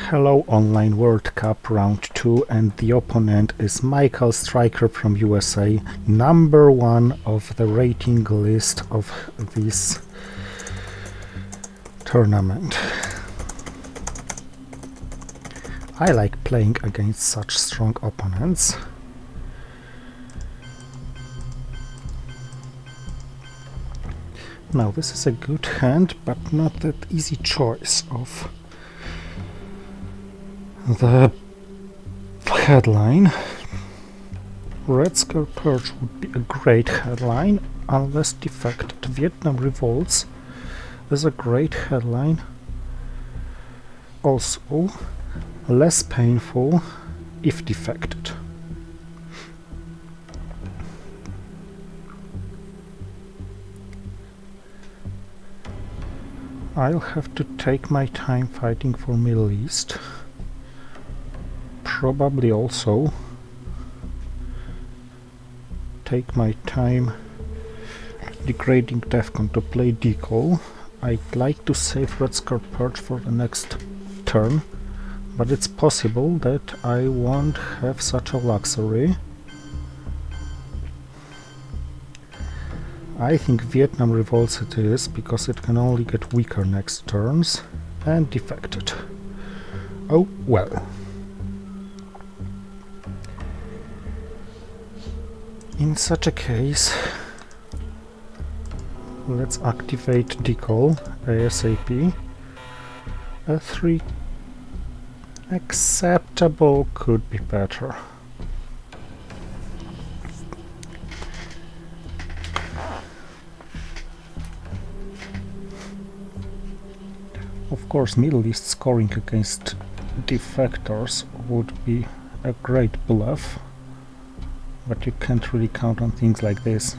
Hello Online World Cup Round 2, and the opponent is Michael Stryker from USA, number 1 of the rating list of this tournament. I like playing against such strong opponents. Now this is a good hand, but not that easy choice of the headline. Red Scare Perch would be a great headline, unless defected. Vietnam Revolts is a great headline, also less painful if defected. I'll have to take my time fighting for Middle East. Probably also take my time degrading Defcon to play Decal. I'd like to save Red Scare Perch for the next turn, but it's possible that I won't have such a luxury. I think Vietnam Revolts it is, because it can only get weaker next turns, and defected. Oh well. In such a case, let's activate Decal ASAP. A 3 acceptable, could be better. Of course, Middle East scoring against defectors would be a great bluff, but you can't really count on things like this.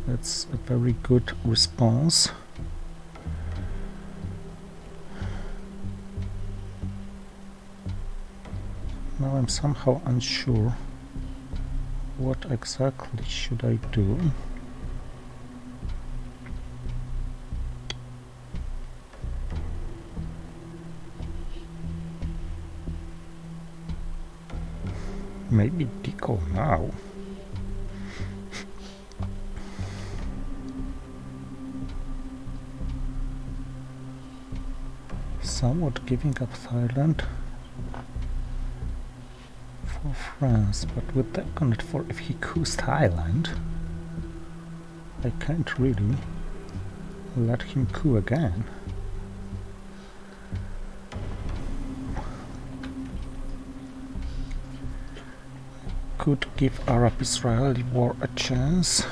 That's a very good response. Now I'm somehow unsure what exactly should I do. Maybe Decal now. Somewhat giving up Thailand for France, but with that connect for if he coups Thailand, I can't really let him coup again. Could give Arab-Israeli war a chance,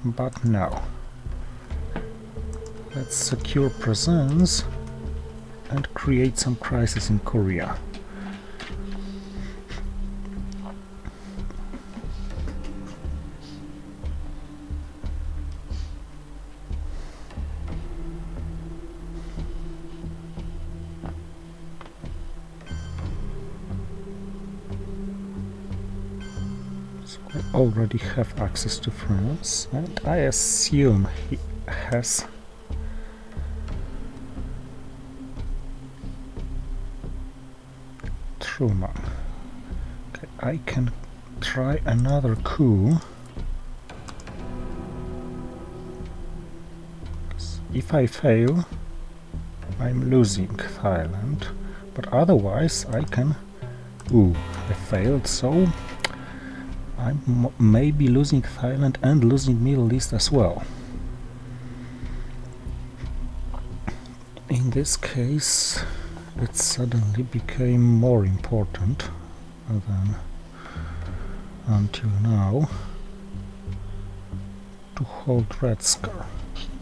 but no. Let's secure presence and create some crisis in Korea. I already have access to France, and I assume he has Truman. Okay, I can try another coup. If I fail, I'm losing Thailand, but otherwise I can... Ooh, I failed, so I'm maybe losing Thailand and losing Middle East as well. In this case, it suddenly became more important than until now to hold Red Scare.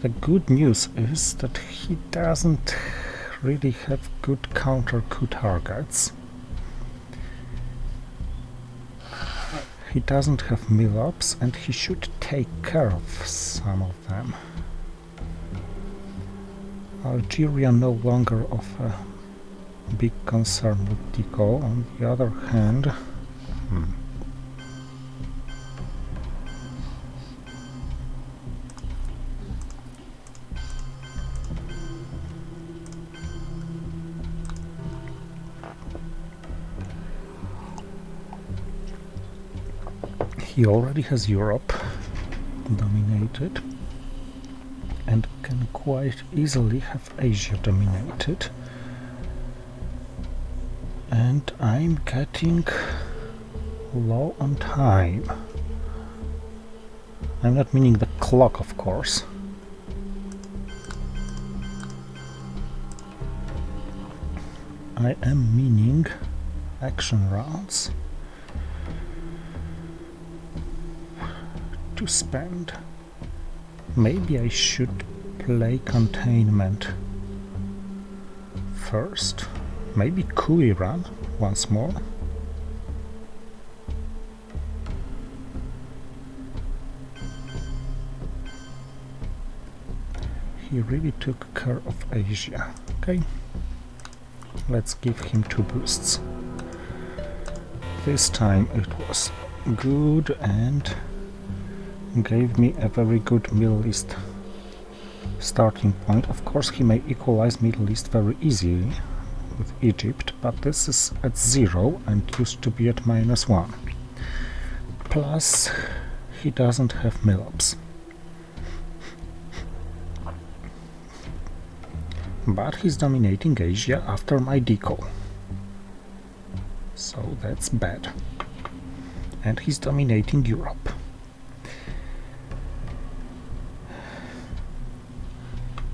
The good news is that he doesn't really have good counter-coup targets. He doesn't have mill-ups, and he should take care of some of them. Algeria no longer of a big concern with Decal. On the other hand, He already has Europe dominated and can quite easily have Asia dominated. And I'm getting low on time. I'm not meaning the clock, of course. I am meaning action rounds to spend. Maybe I should play containment first. Maybe Kui run once more. He really took care of Asia. Okay, let's give him 2 boosts. This time it was good and gave me a very good Middle East starting point. Of course, he may equalize Middle East very easily with Egypt, but this is at 0 and used to be at -1. Plus, he doesn't have Milops. But he's dominating Asia after my deco. So that's bad. And he's dominating Europe.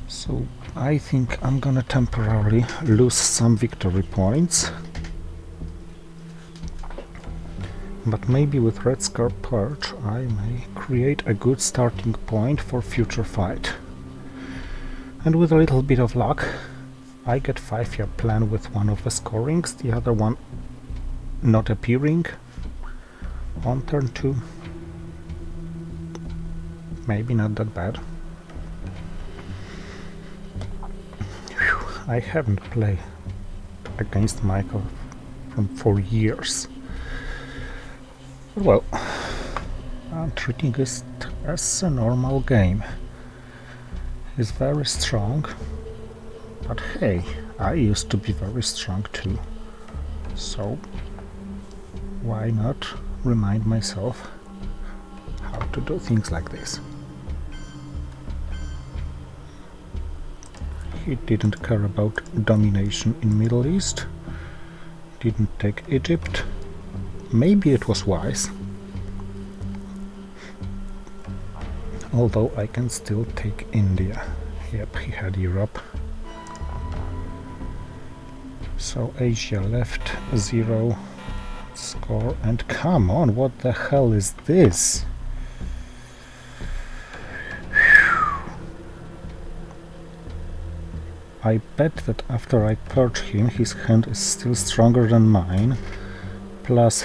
So I think I'm gonna temporarily lose some victory points. But maybe with Red Scar Perch I may create a good starting point for future fight. And with a little bit of luck I get 5-year plan with one of the scorings, the other one not appearing on turn 2. Maybe not that bad. I haven't played against Michael from 4 years. Well, I'm treating it as a normal game. He's very strong, but hey, I used to be very strong too. So, why not remind myself how to do things like this? He didn't care about domination in Middle East, didn't take Egypt. Maybe it was wise. Although I can still take India. Yep, he had Europe. So Asia left 0 score, and come on, what the hell is this? I bet that after I purge him, his hand is still stronger than mine. Plus,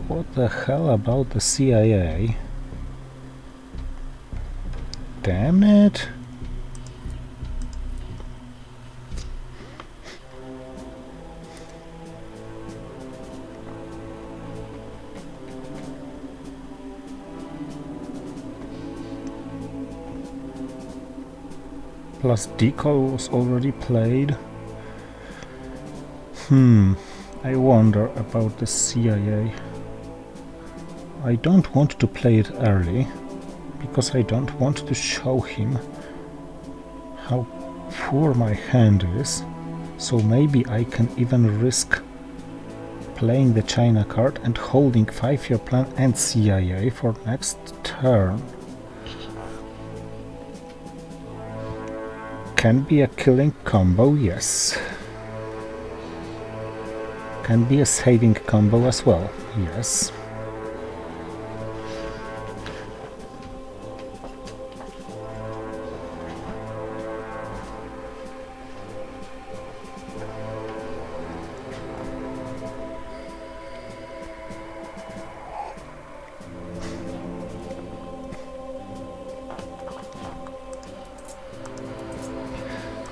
what the hell about the CIA? Damn it! Plus decoy was already played. I wonder about the CIA. I don't want to play it early, because I don't want to show him how poor my hand is, so maybe I can even risk playing the China card and holding 5-year plan and CIA for next turn. Can be a killing combo, yes. Can be a saving combo as well, yes.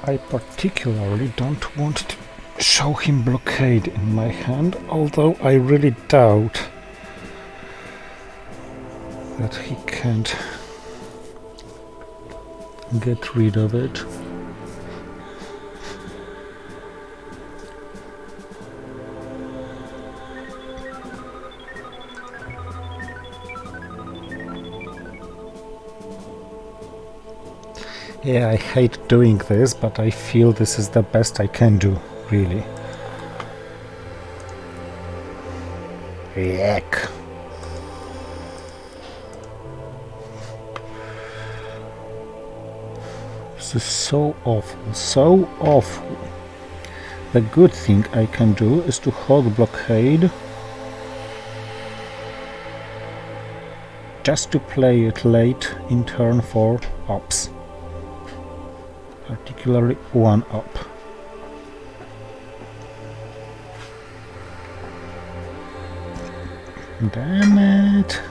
I particularly don't want to show him blockade in my hand, although I really doubt that he can't get rid of it. Yeah, I hate doing this, but I feel this is the best I can do, really. Yuck. This is so awful, so awful. The good thing I can do is to hold blockade just to play it late in turn for ops. Particularly one op. Damn it!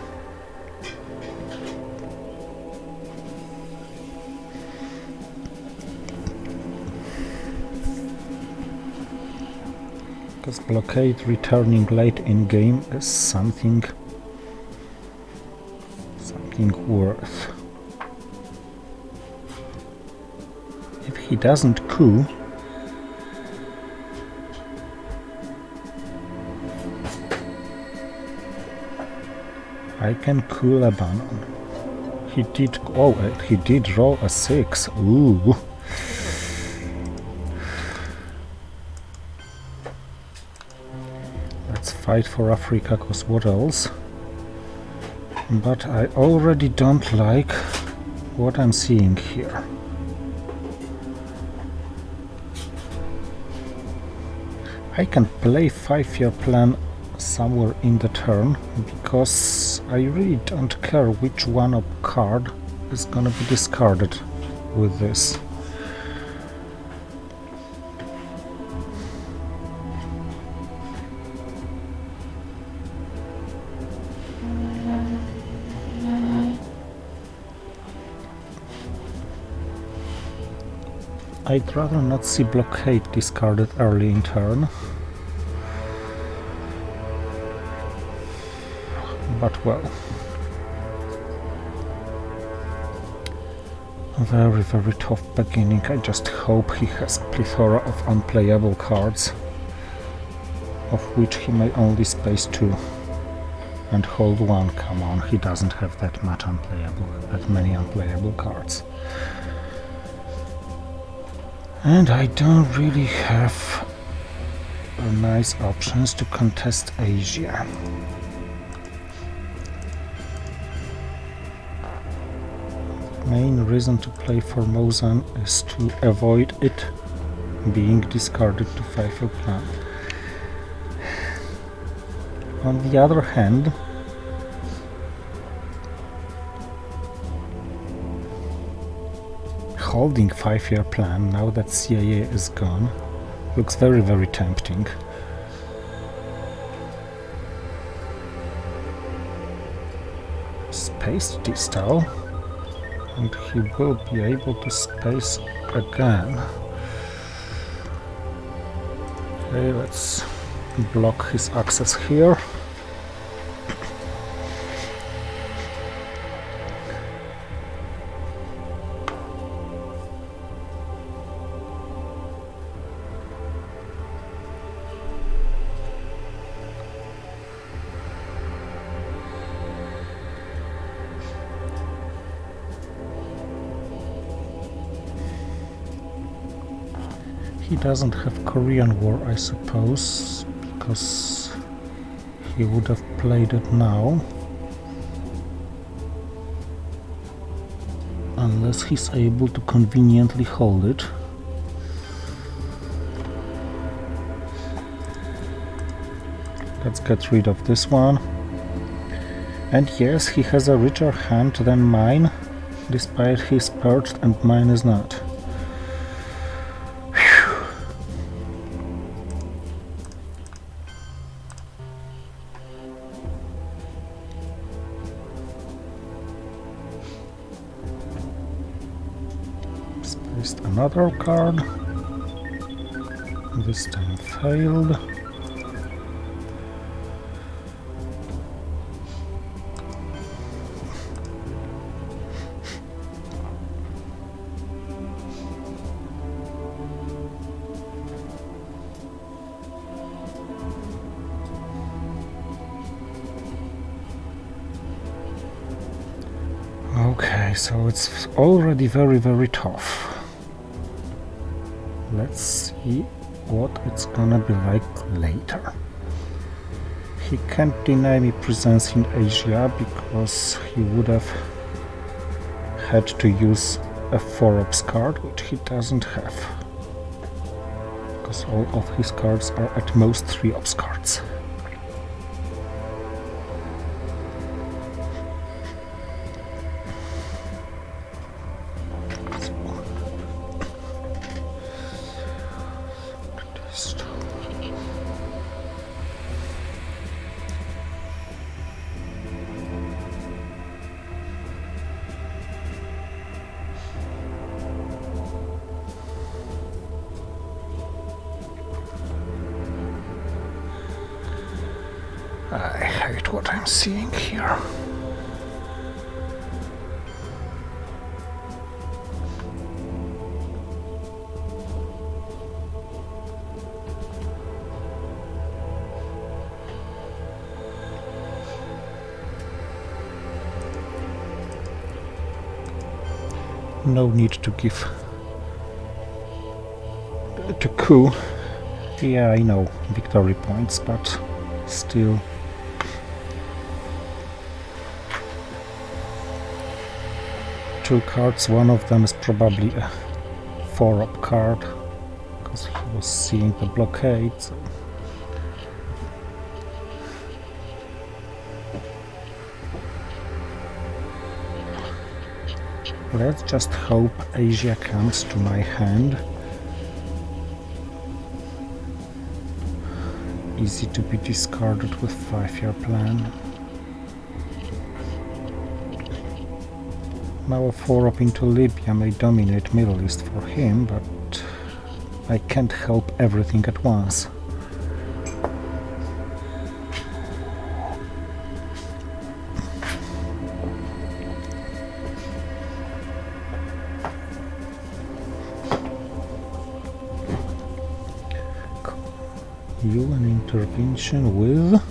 Because blockade returning late in game is something worth. If he doesn't coup, I can coup Lebanon. He did. Oh, he did roll a 6. Ooh. Let's fight for Africa, cause what else? But I already don't like what I'm seeing here. I can play 5-year plan somewhere in the turn, because I really don't care which one of card is gonna be discarded with this. I'd rather not see blockade discarded early in turn. But well. Very, very tough beginning. I just hope he has plethora of unplayable cards, of which he may only space 2. And hold 1. Come on, he doesn't have that many unplayable cards. And I don't really have nice options to contest Asia. Main reason to play Formosan is to avoid it being discarded to 5-year plan. On the other hand, holding 5-year plan now that CIA is gone looks very, very tempting. Space Distal, and he will be able to space again. Okay, let's block his access here. He doesn't have Korean War, I suppose, because he would have played it now. Unless he's able to conveniently hold it. Let's get rid of this one. And yes, he has a richer hand than mine, despite he's perched and mine is not. Spaced another card. This time failed. Okay, so it's already very tough. Let's see what it's gonna be like later. He can't deny me presence in Asia because he would have had to use a 4-ops card, which he doesn't have. Because all of his cards are at most 3-ops cards. I hate what I'm seeing here. No need to give to coup. Yeah, I know, victory points, but still. Two cards, one of them is probably a 4-op card, because he was seeing the blockade. So. Let's just hope Asia comes to my hand. Easy to be discarded with 5-year plan. Now a 4-op into Libya may dominate Middle East for him, but I can't help everything at once. UN intervention with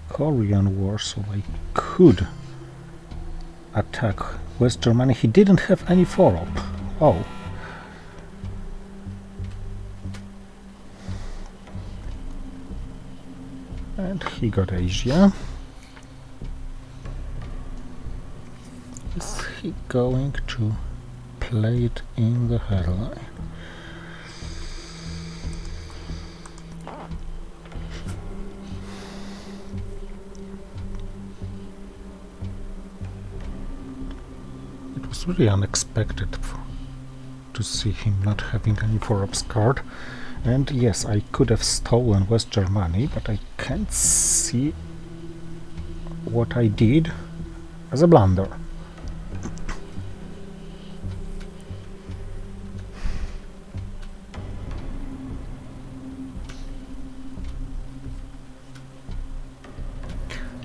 Korean War, so I could attack West Germany. He didn't have any 4-op. Oh. And he got Asia. Is he going to play it in the headline? It's really unexpected to see him not having any 4-ops card. And yes, I could have stolen West Germany, but I can't see what I did as a blunder.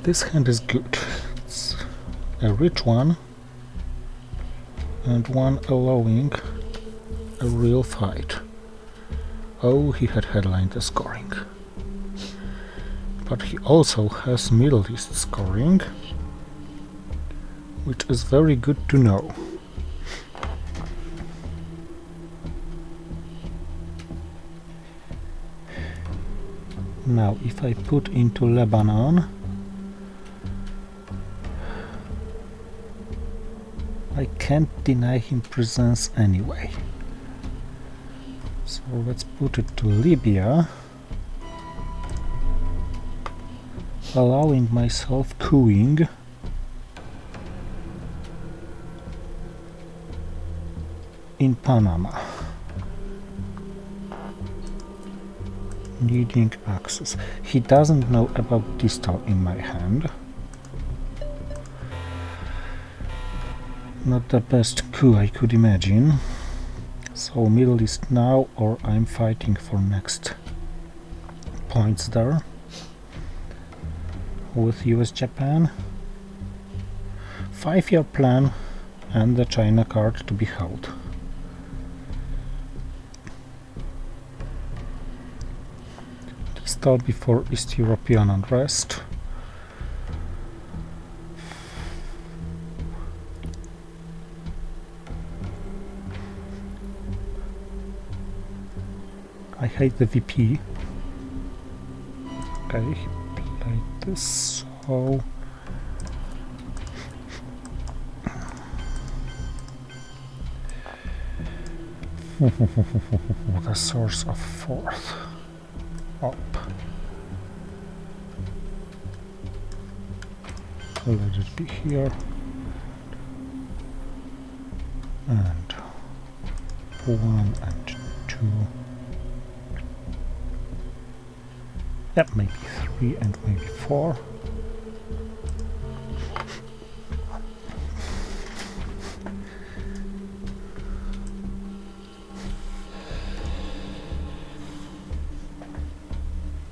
This hand is good. It's a rich one, and one allowing a real fight. Oh, he had headlined the scoring. But he also has Middle East scoring, which is very good to know. Now, if I put into Lebanon, I can't deny him presence anyway. So let's put it to Libya, allowing myself cooing. In Panama. Needing access. He doesn't know about distal in my hand. Not the best coup I could imagine. So Middle East now, or I'm fighting for next points there with US-Japan. 5-year plan and the China card to be held. Distal before East European unrest. I hate the VP. Okay, he played this, so... the source of fourth. Up. Let it be here. And 1 and 2. Yep, maybe 3 and maybe 4.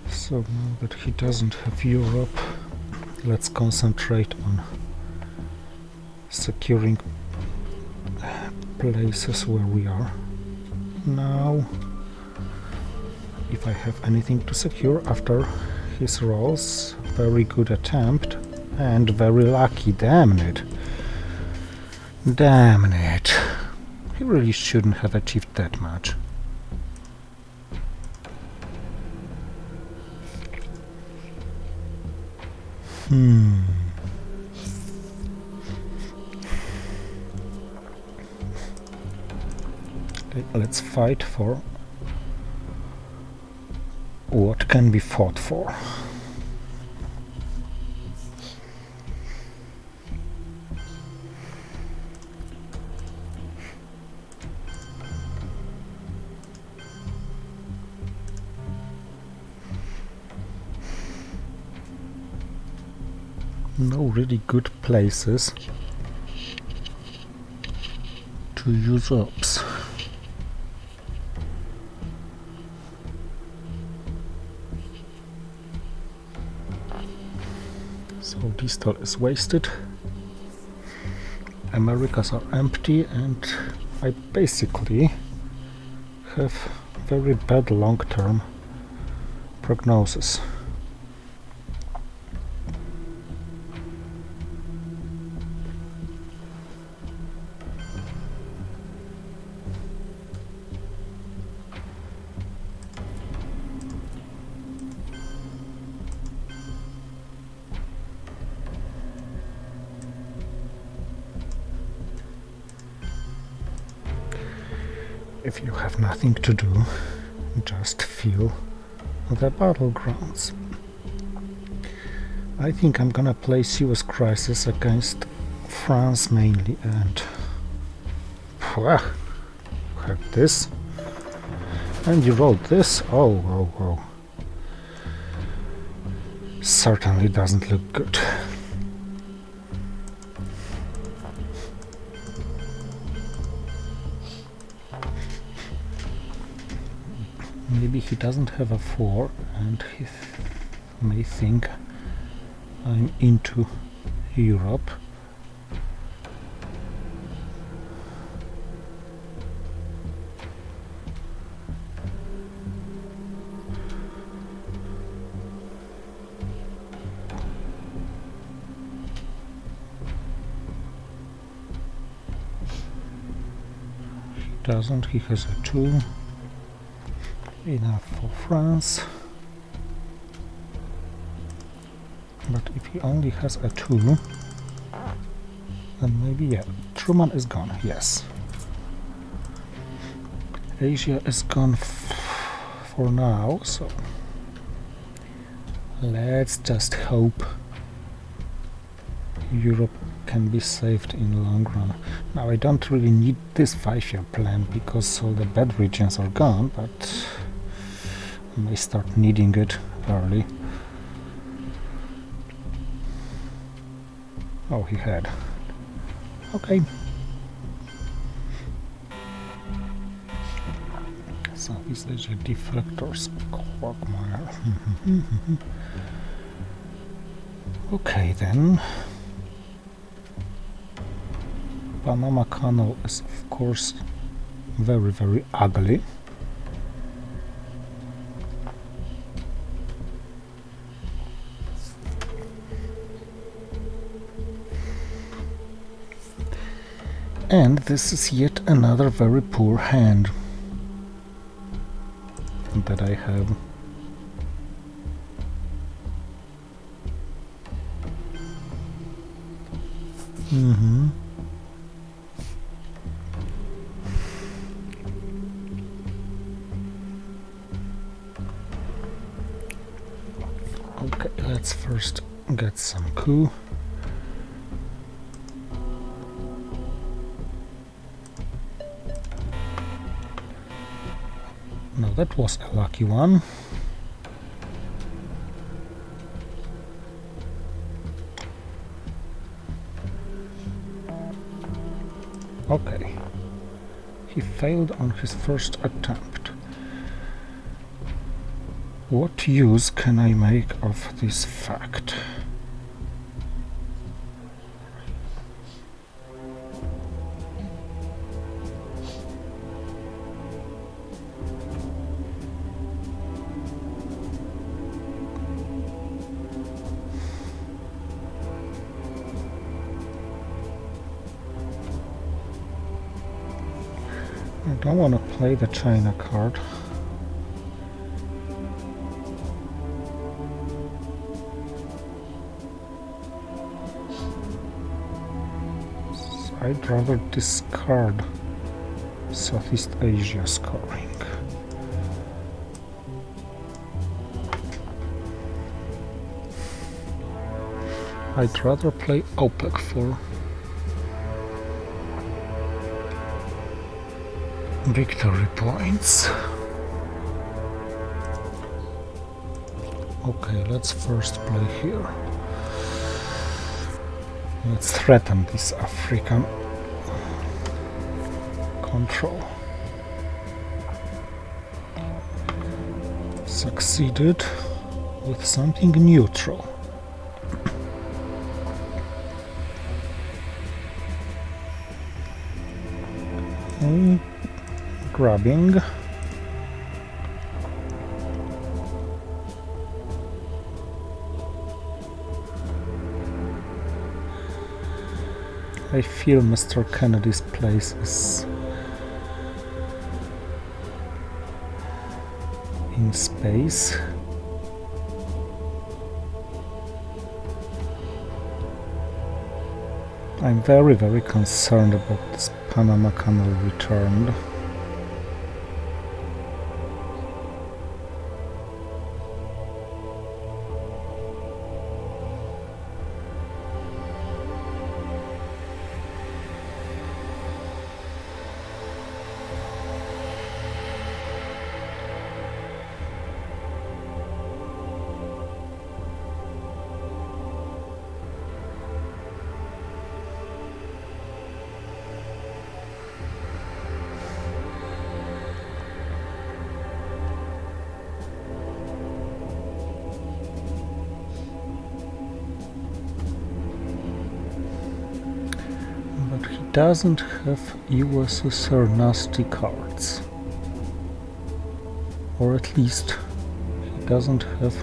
So now that he doesn't have Europe, let's concentrate on securing places where we are. Now, if I have anything to secure after his rolls, very good attempt and very lucky, damn it. Damn it. He really shouldn't have achieved that much. Okay, let's fight for what can be fought for. No really good places to use ups. So Distal is wasted. Americas are empty, and I basically have very bad long-term prognosis. If you have nothing to do, just feel the battlegrounds. I think I'm gonna play Suez Crisis against France mainly, and have this, and you rolled this. Oh. Certainly doesn't look good. Maybe he doesn't have a 4 and he may think I'm into Europe. He doesn't, he has a 2. Enough for France, but if he only has a 2, then maybe, yeah, Truman is gone, yes. Asia is gone for now, so let's just hope Europe can be saved in the long run. Now, I don't really need this 5-year plan because all the bad regions are gone, but I may start needing it early. Oh, he had. Okay. Southeast Asia deflectors, quagmire. Okay then. Panama Canal is of course very, very ugly. And this is yet another very poor hand. that I have. Okay, let's first get some coup. No, that was a lucky one. Okay. He failed on his first attempt. What use can I make of this fact? I don't want to play the China card. So I'd rather discard Southeast Asia scoring. I'd rather play OPEC for victory points. Okay, let's first play here. Let's threaten this African control. Succeeded with something neutral. Okay. Grabbing. I feel Mr. Kennedy's place is in space. I'm very, very concerned about this Panama Canal return. Doesn't have USSR nasty cards, or at least he doesn't have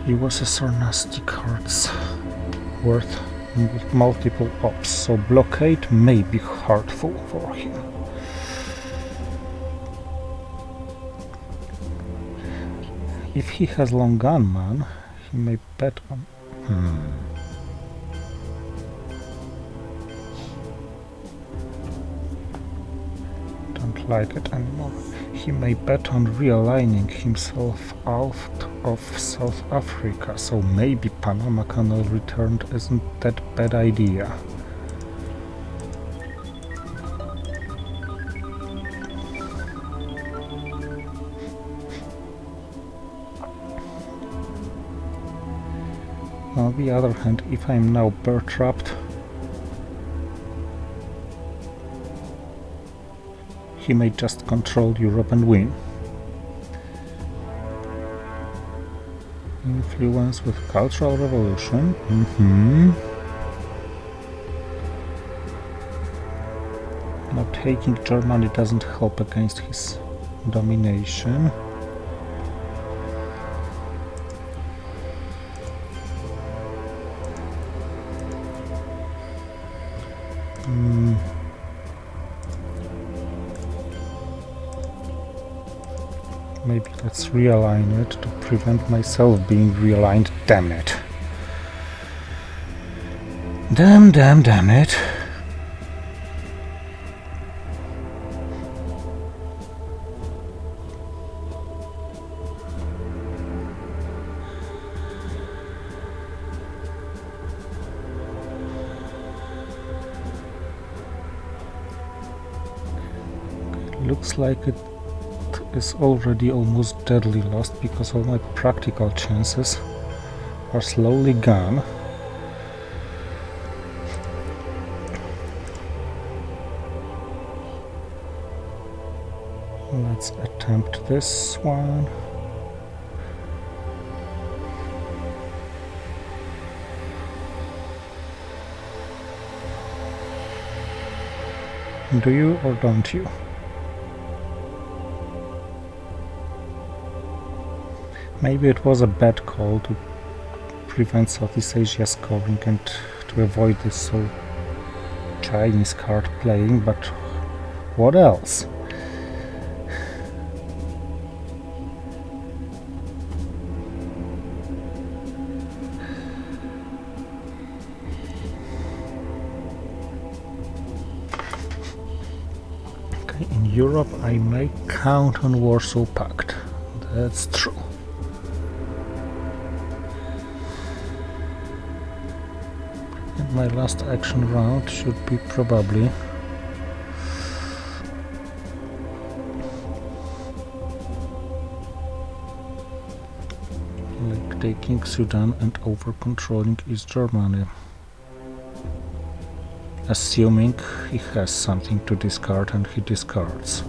USSR nasty cards worth multiple ops, so blockade may be hurtful for him. If he has long gunman, he may bet on... Don't like it anymore. He may bet on realigning himself out of South Africa, so maybe Panama Canal returned isn't that bad idea. On the other hand, if I'm now bear trapped, he may just control Europe and win. Influence with Cultural Revolution. Now taking Germany doesn't help against his domination. Maybe let's realign it to prevent myself being realigned. Damn it. Damn it. Looks like it is already almost deadly lost because all my practical chances are slowly gone. Let's attempt this one. Do you or don't you? Maybe it was a bad call to prevent Southeast Asia scoring and to avoid this so Chinese card playing, but what else? Okay, in Europe I may count on Warsaw Pact. That's true. My last action round should be probably like taking Sudan and over-controlling East Germany, assuming he has something to discard and he discards.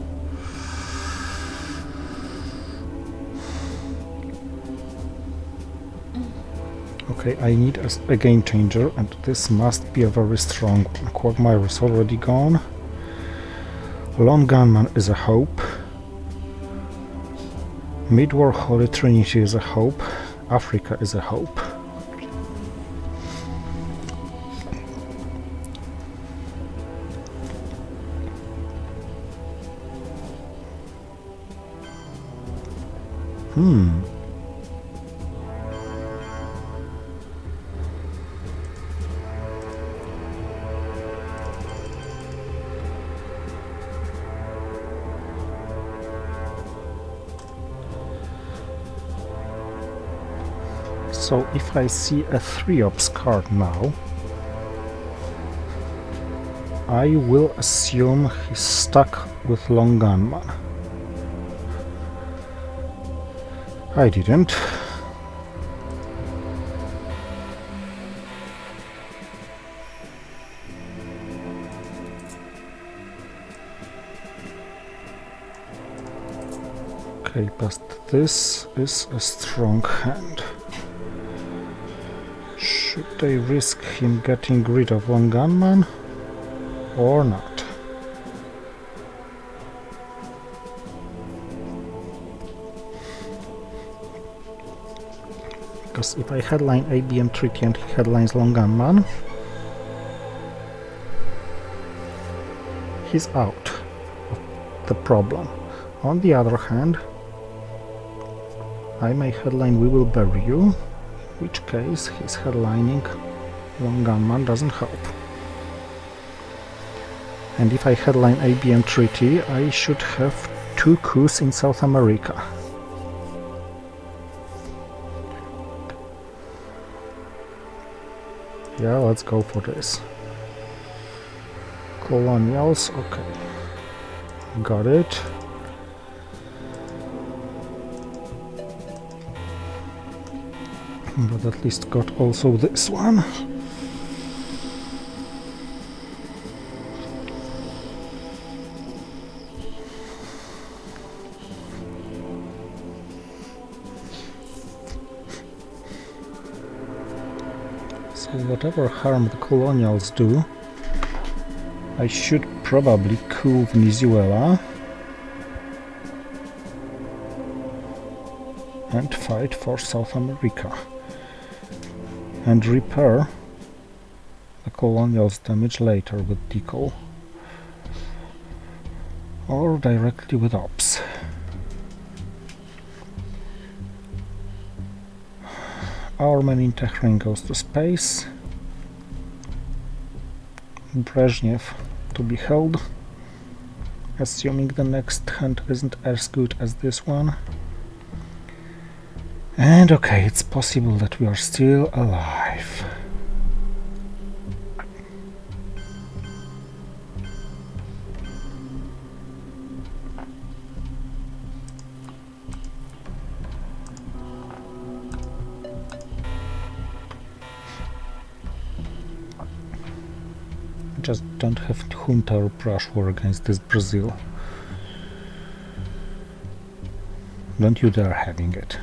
Okay, I need a game changer, and this must be a very strong one. Quagmire is already gone. Lone Gunman is a hope. Mid-War Holy Trinity is a hope. Africa is a hope. So if I see a 3-ops card now, I will assume he's stuck with Lone Gunman. I didn't. Okay, but this is a strong hand. Should they risk him getting rid of Lone Gunman or not? Because if I headline ABM Treaty and he headlines Lone Gunman, he's out of the problem. On the other hand, I may headline We Will Bury You, in which case his headlining Lone Gunman doesn't help. And if I headline ABM Treaty, I should have 2 coups in South America. Yeah, let's go for this. Colonials, okay. Got it. But at least got also this one. So whatever harm the colonials do, I should probably coup Venezuela and fight for South America and repair the colonials' damage later with decal or directly with ops. Our man in Tehran goes to space. Brezhnev to be held, assuming the next hand isn't as good as this one. And okay, it's possible that we are still alive. Just don't have junta or brush war against this Brazil. Don't you dare having it.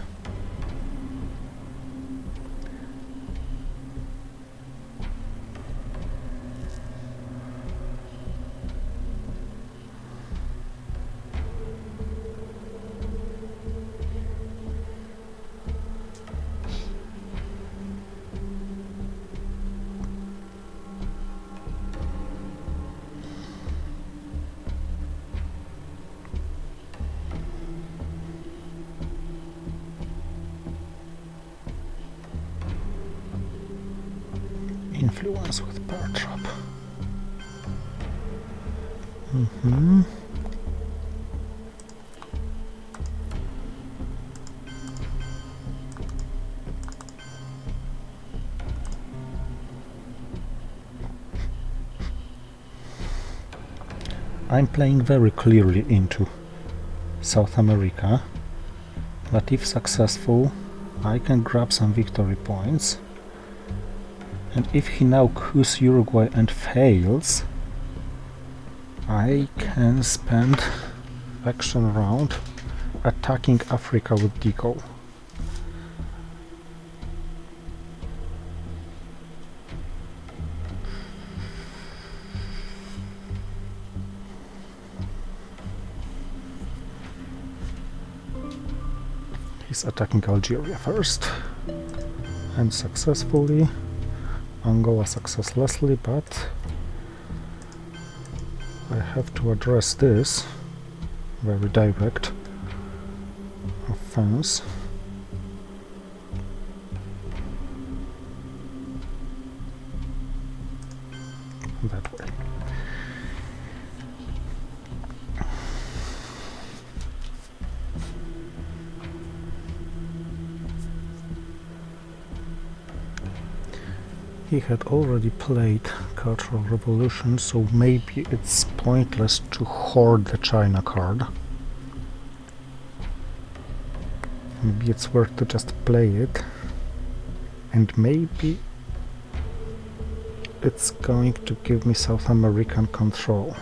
Influence with power trap. I'm playing very clearly into South America, but if successful, I can grab some victory points. And if he now coups Uruguay and fails, I can spend action round attacking Africa with decoy. He's attacking Algeria first, and successfully. Angola successlessly, but I have to address this very direct offense. That way. He had already played Cultural Revolution, so maybe it's pointless to hoard the China card. Maybe it's worth to just play it, and maybe it's going to give me South American control.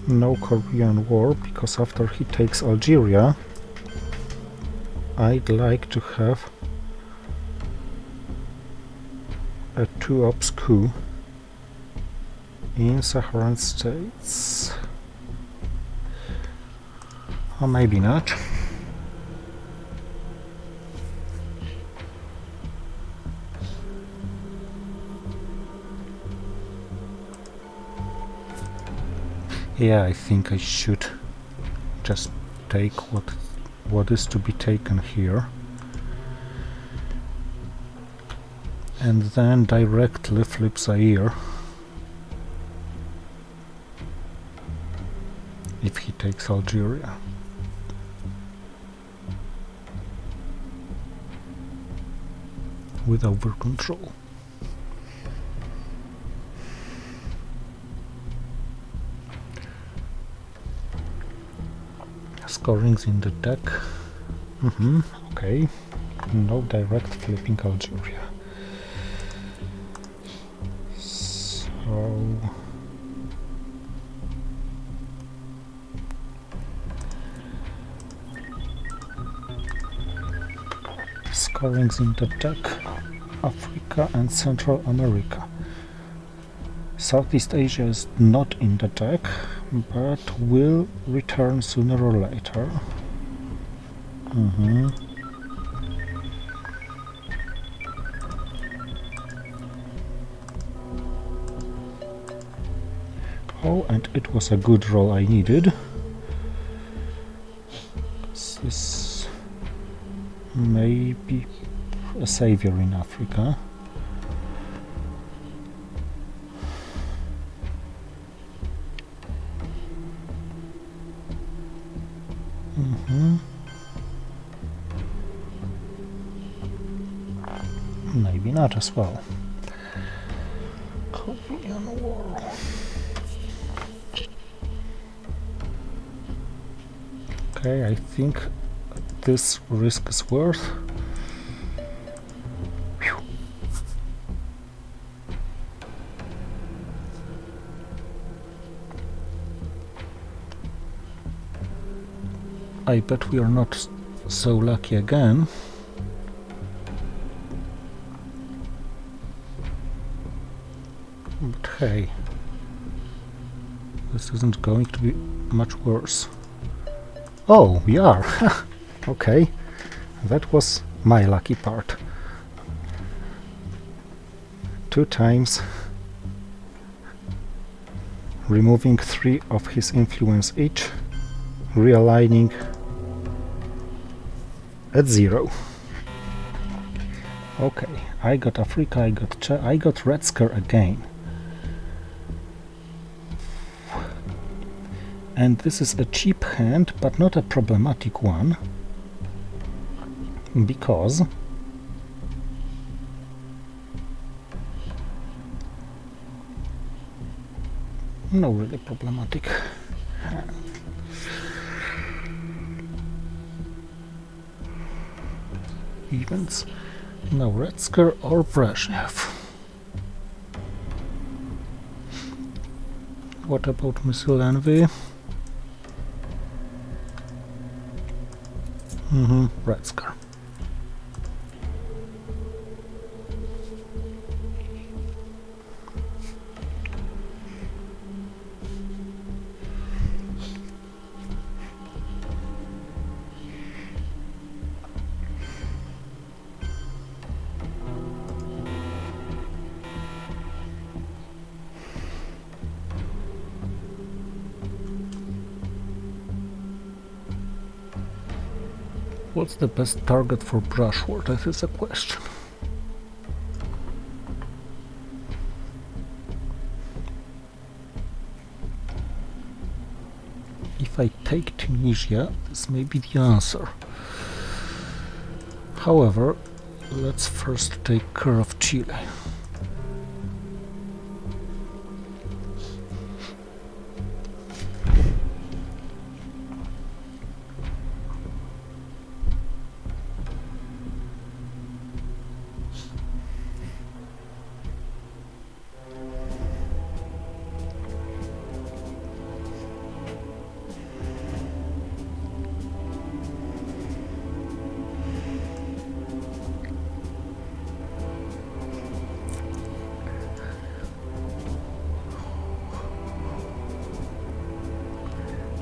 No Korean War, because after he takes Algeria, I'd like to have a two-ops coup in Saharan states. Or maybe not. Yeah, I think I should just take what is to be taken here, and then directly flip Zaire if he takes Algeria. With over control. Scorings in the deck. Okay. No direct flipping Algeria. So scorings in the deck. Africa and Central America. Southeast Asia is not in the deck, but will return sooner or later. Mm-hmm. Oh, and it was a good roll I needed. This is maybe a savior in Africa. Mm-hmm. Maybe not as well. Korean War. Okay, I think this risk is worth. Whew. I bet we are not so lucky again. But hey, this isn't going to be much worse. Oh, we are! Okay, that was my lucky part. 2 times, removing 3 of his influence each, realigning at 0. Okay, I got Africa, I got Red Scare again. And this is a cheap hand, but not a problematic one, because no really problematic hand. Events, no Red Scare or Brezhnev. What about Missile Envy? Red Scare. What's the best target for brushwood? That is a question. If I take Tunisia, this may be the answer. However, let's first take care of Chile.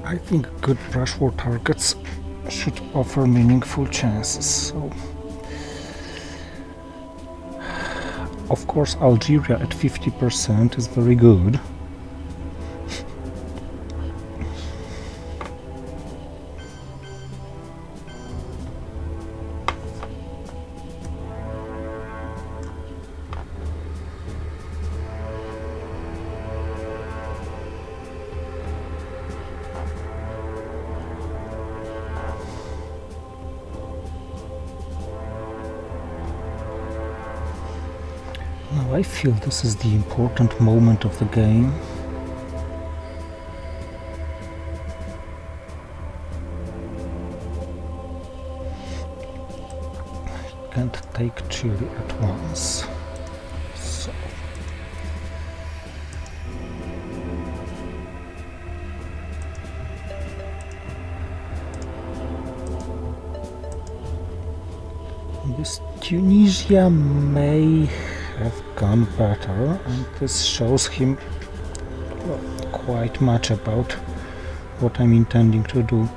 I think good brushwood targets should offer meaningful chances, so of course Algeria at 50% is very good. Now I feel this is the important moment of the game. I can't take Chile at once. So. This Tunisia may have gone better, and this shows him quite much about what I'm intending to do.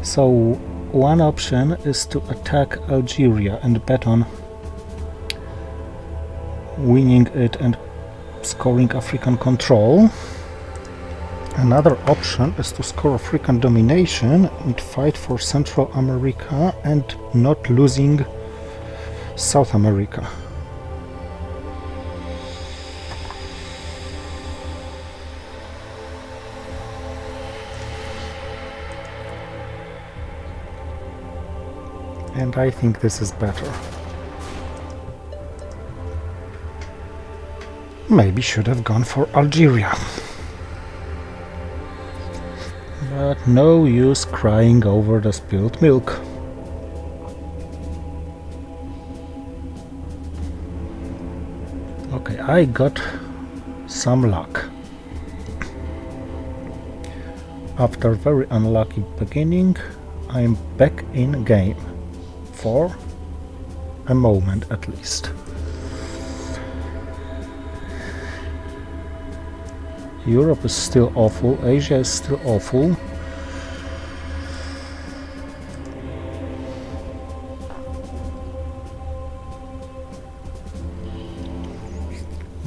So one option is to attack Algeria and bet on winning it and scoring African control. Another option is to score African domination and fight for Central America and not losing South America. And I think this is better. Maybe should have gone for Algeria. But no use crying over the spilled milk. Okay, I got some luck. After a very unlucky beginning, I'm back in game. For a moment at least. Europe is still awful, Asia is still awful.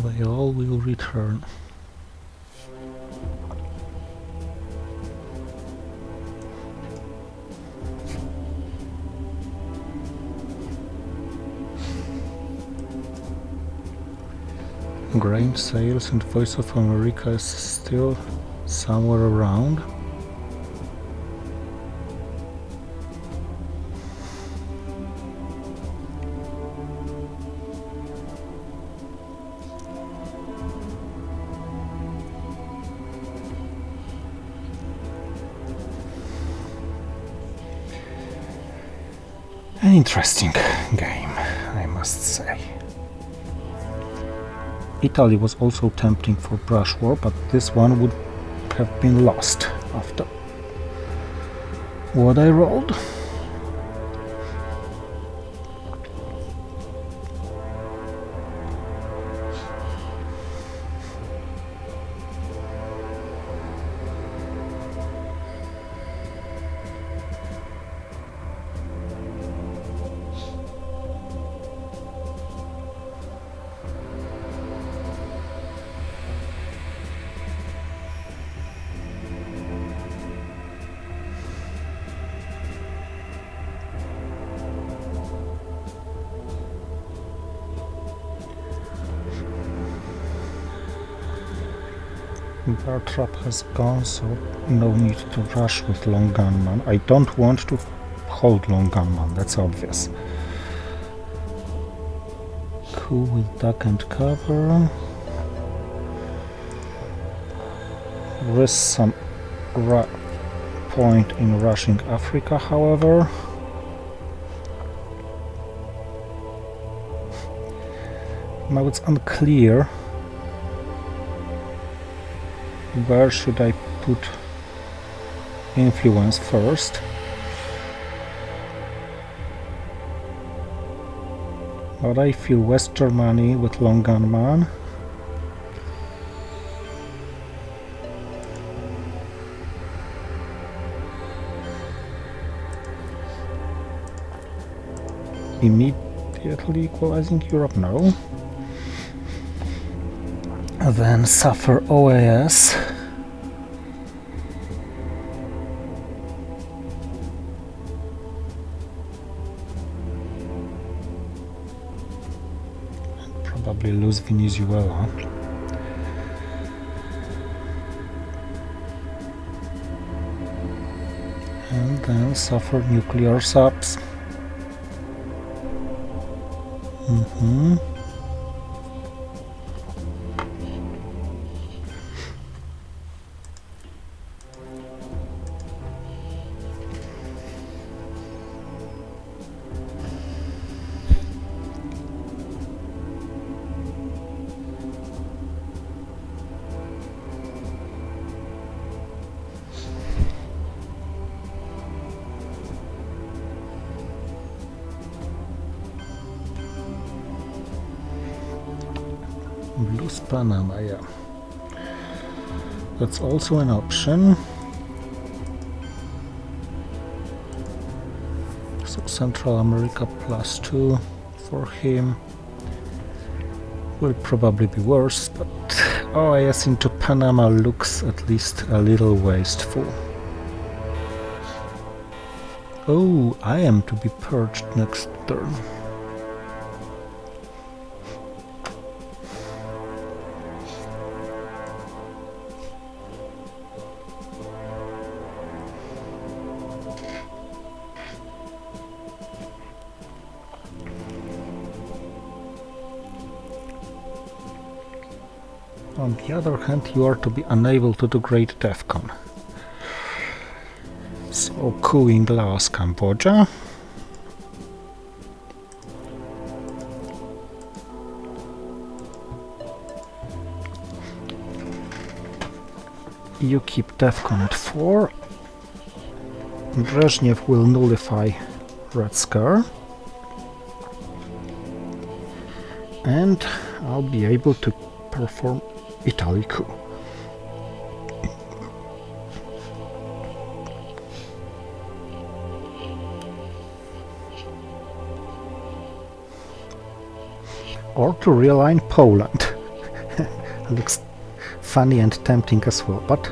They all will return. Grain sales and Voice of America is still somewhere around. An interesting game, I must say. Italy was also tempting for brush war, but this one would have been lost after what I rolled. Bar trap has gone, so no need to rush with long gunman. I don't want to hold long gunman, that's obvious. Cool with duck and cover. Risk some point in rushing Africa, however. Now it's unclear where should I put influence first. But I feel West Germany with long gunman. Immediately equalizing Europe, no. Then suffer OAS. And probably lose Venezuela. And then suffer nuclear subs. Blues Panama, yeah. That's also an option. So Central America +2 for him. Will probably be worse, but OIS into Panama looks at least a little wasteful. Oh, I am to be purged next turn. On the other hand, you are to be unable to do Great DEFCON. So, cooing Laos, Cambodia. You keep DEFCON at 4. Brezhnev will nullify Red Scare. And I'll be able to perform Italy coup. Or to realign Poland. Looks funny and tempting as well, but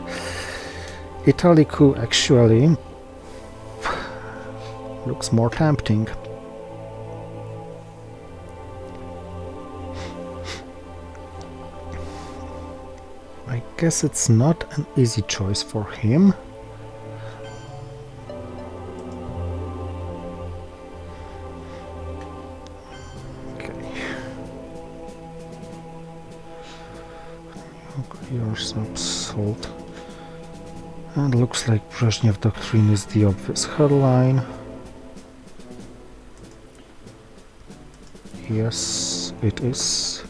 Italy coup actually looks more tempting. I guess it's not an easy choice for him. Nuclear salt. And looks like Brezhnev doctrine is the obvious headline. Yes, it is.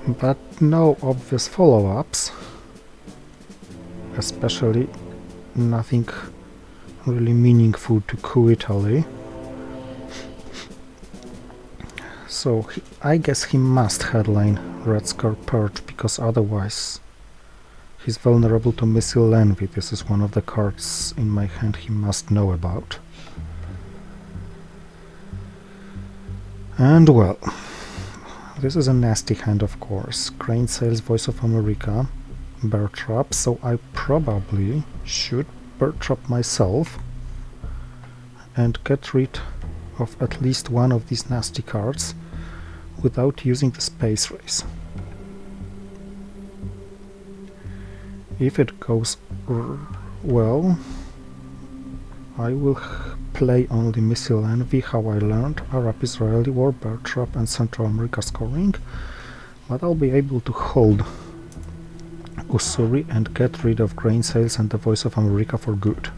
But no obvious follow-ups. Especially nothing really meaningful to coup Italy. So I guess he must headline Red Scare Purge, because otherwise he's vulnerable to missile envy. This is one of the cards in my hand he must know about. And well, this is a nasty hand, of course. Grain sales, Voice of America, Bear Trap, so I probably should Bear Trap myself and get rid of at least one of these nasty cards without using the Space Race. If it goes well, I will play only Missile Envy, How I Learned, Arab-Israeli War, Bear Trap and Central America scoring, but I'll be able to hold Ussuri and get rid of Grain Sales and the Voice of America for good.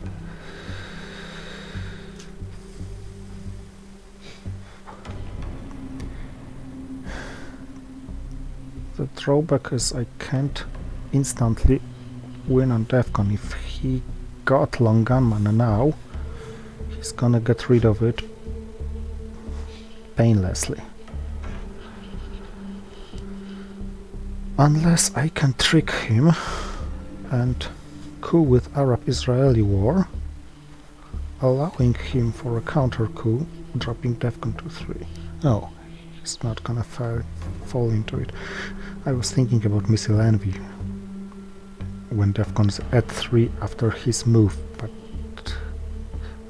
The drawback is I can't instantly win on DEFCON. If he got Long Gunman now, he's gonna get rid of it painlessly. Unless I can trick him and coup with Arab-Israeli war, allowing him for a counter coup, dropping DEFCON to 3. No, he's not gonna fall into it. I was thinking about Missile Envy when DEFCON's at 3 after his move, but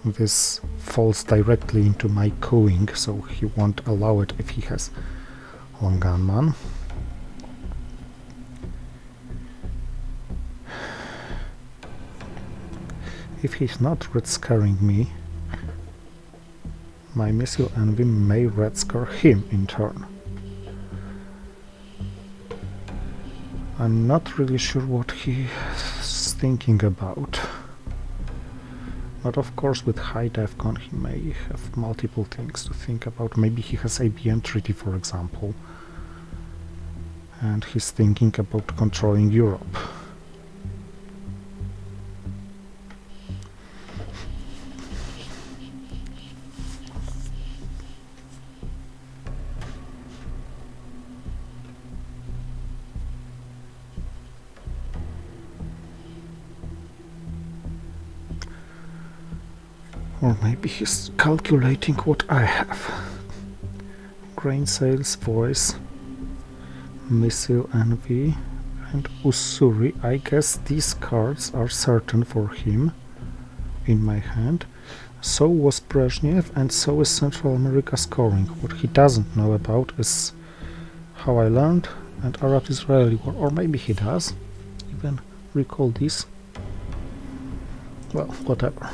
this falls directly into my cooing, so he won't allow it if he has Long Gunman. If he's not Red Scaring me, my Missile Envy may Red Scare him in turn. I'm not really sure what he's thinking about. But of course with high DEFCON he may have multiple things to think about. Maybe he has ABM treaty, for example, and he's thinking about controlling Europe. Or maybe he's calculating what I have. Grain sales, voice, missile envy, and Usuri. I guess these cards are certain for him in my hand. So was Brezhnev, and so is Central America scoring. What he doesn't know about is how I learned and Arab-Israeli war, or maybe he does even recall this. Well, whatever.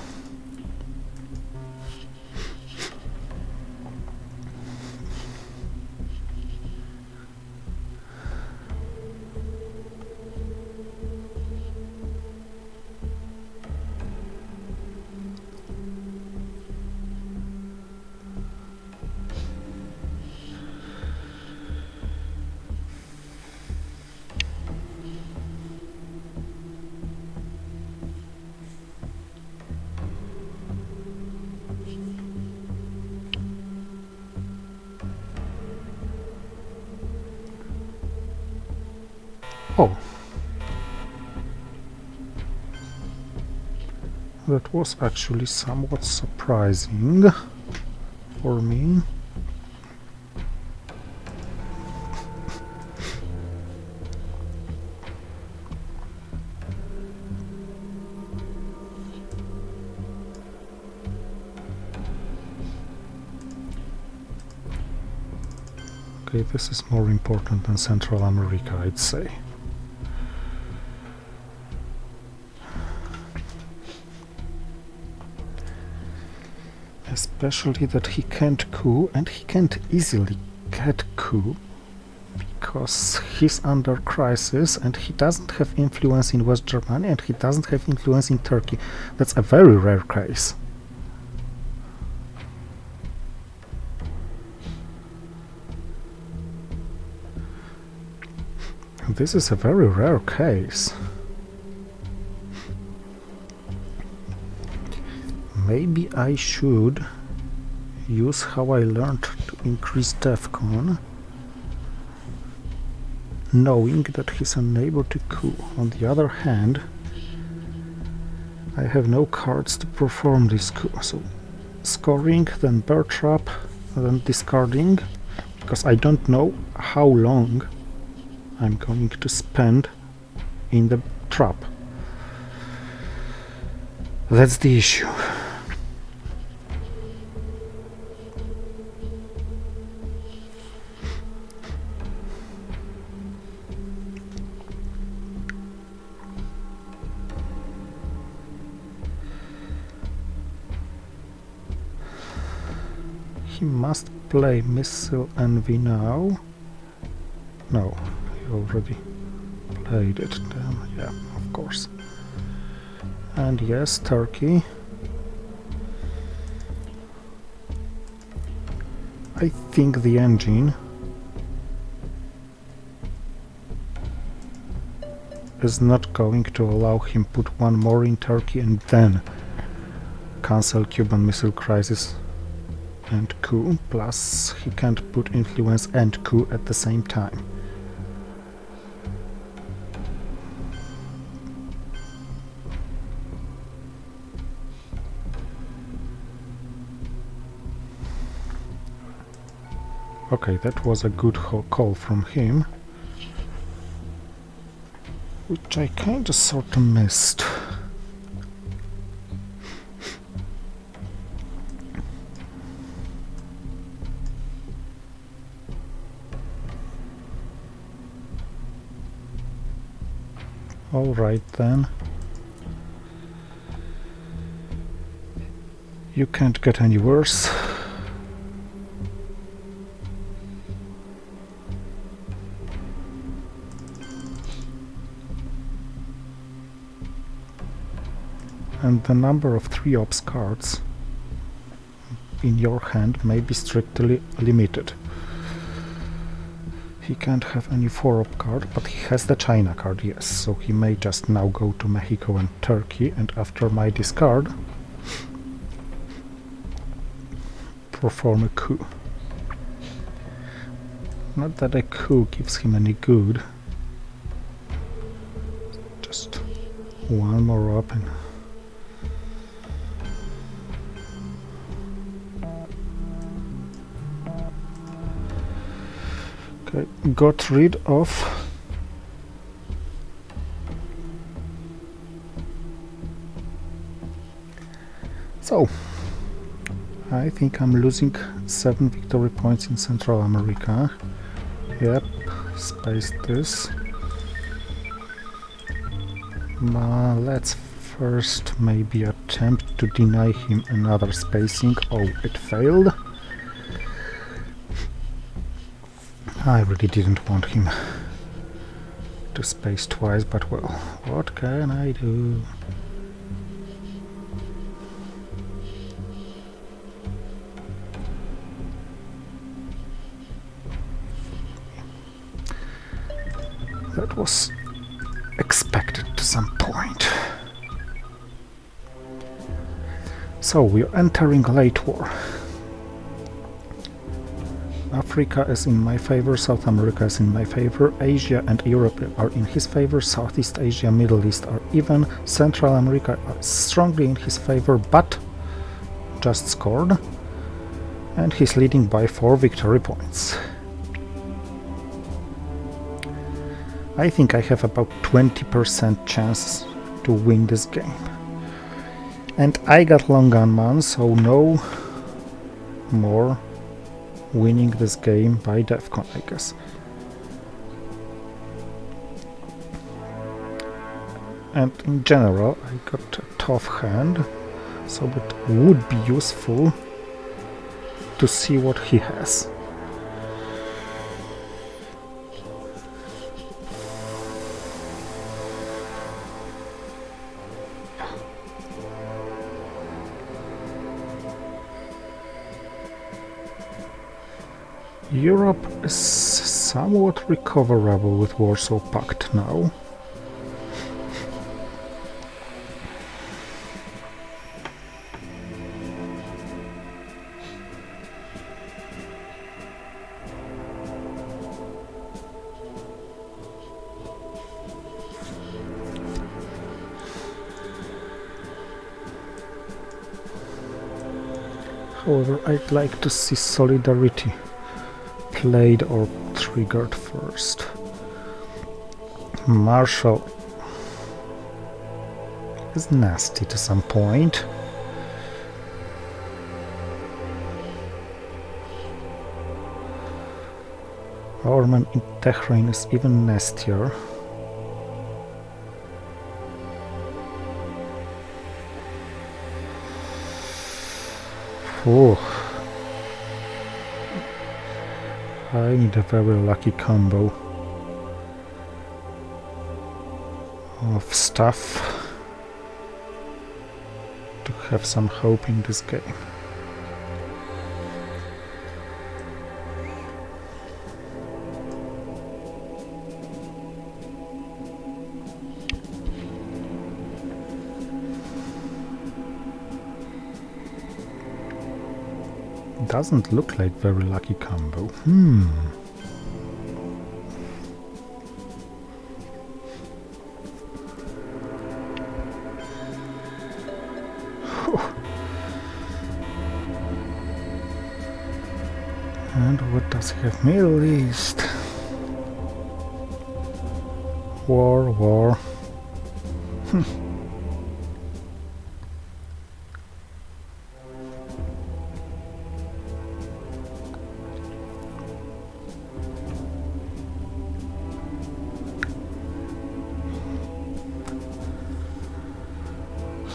Oh, that was actually somewhat surprising for me. Okay, this is more important than Central America, I'd say. Especially that he can't coup, and he can't easily get coup because he's under crisis and he doesn't have influence in West Germany and he doesn't have influence in Turkey. That's a very rare case. This is a very rare case. Maybe I should use how I learned to increase DEFCON, knowing that he's unable to coup. On the other hand, I have no cards to perform this coup, so scoring, then bear trap, then discarding, because I don't know how long I'm going to spend in the trap. That's the issue. He must play Missile Envy now. No, he already played it then. Yeah, of course. And yes, Turkey. I think the engine is not going to allow him put one more in Turkey and then cancel Cuban Missile Crisis and coup, plus he can't put influence and coup at the same time. Okay, that was a good call from him, which I kinda sorta missed. Alright then. You can't get any worse. And the number of 3-ops cards in your hand may be strictly limited. He can't have any 4-op card, but he has the China card, yes, so he may just now go to Mexico and Turkey, and after my discard perform a coup. Not that a coup gives him any good. Just one more up and Okay, got rid of so I think I'm losing 7 victory points in Central America. Yep, space this. Let's first maybe attempt to deny him another spacing. Oh, it failed. I really didn't want him to space twice, but well, what can I do? That was expected to some point. So we're entering late war. Africa is in my favor, South America is in my favor, Asia and Europe are in his favor, Southeast Asia, Middle East are even, Central America are strongly in his favor, but just scored, and he's leading by 4 victory points. I think I have about 20% chance to win this game. And I got long gunman, so no more winning this game by DEFCON, I guess. And in general, I got a tough hand, so it would be useful to see what he has. Europe is somewhat recoverable with Warsaw Pact now. However, I'd like to see Solidarity played or triggered first. Marshall is nasty to some point. Our man in Tehran is even nastier. Oh, I need a very lucky combo of stuff to have some hope in this game. Doesn't look like very lucky combo. And what does he have? Middle East. War.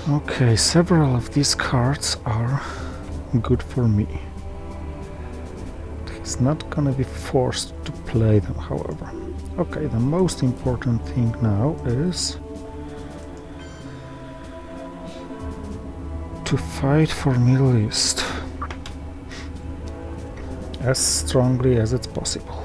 Okay, several of these cards are good for me. He's not gonna be forced to play them, however. Okay, the most important thing now is to fight for Middle East as strongly as it's possible.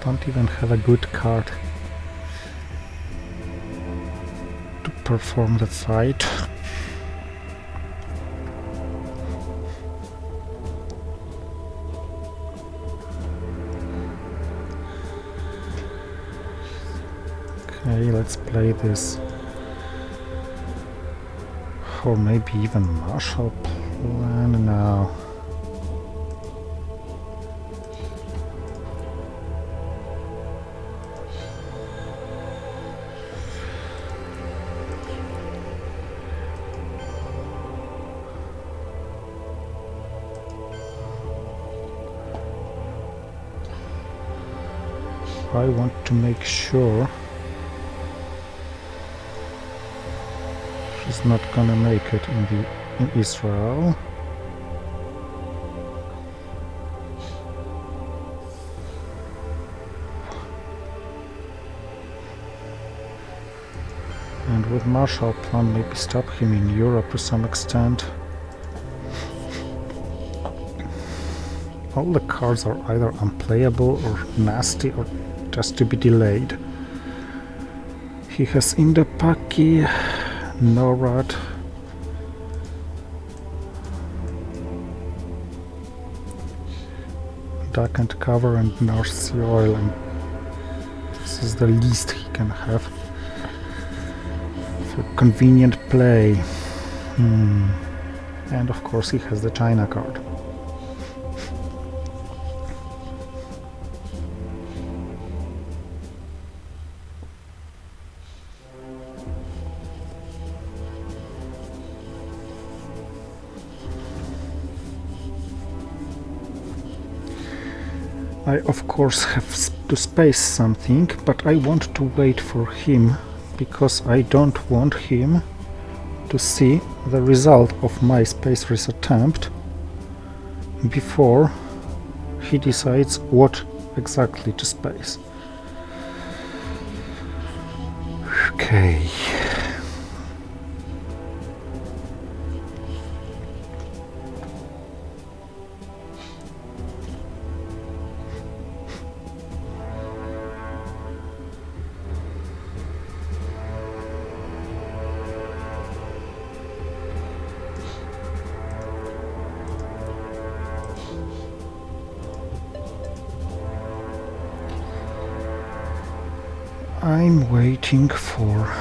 Don't even have a good card to perform the fight. Okay, let's play this. Or maybe even Marshall Plan now. I want to make sure she's not gonna make it in Israel. And with Marshall Plan, maybe stop him in Europe to some extent. All the cards are either unplayable or nasty or just to be delayed. He has Indopaki, NORAD, Duck and Cover, and North Sea Oil, and this is the least he can have for convenient play. And of course he has the China card. I of course have to space something, but I want to wait for him because I don't want him to see the result of my space race attempt before he decides what exactly to space. Okay. I'm waiting for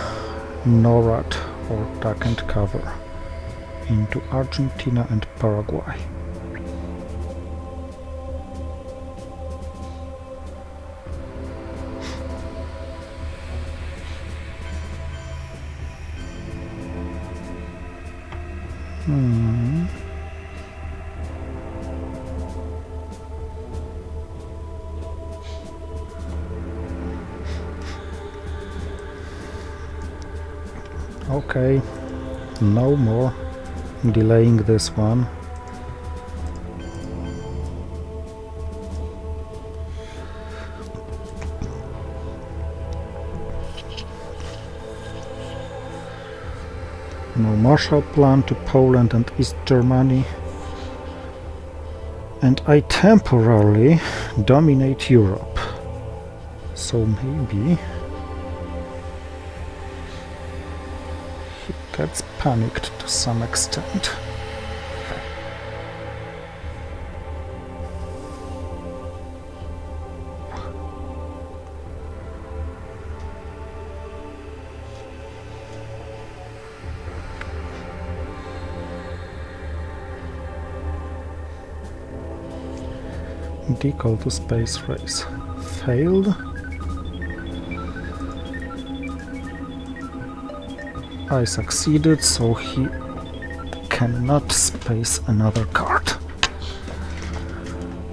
NORAD or Duck and Cover into Argentina and Paraguay. Okay, no more delaying this one. No Marshall Plan to Poland and East Germany. And I temporarily dominate Europe. So maybe he gets panicked to some extent. Decall to space race failed. I succeeded, so he cannot space another card.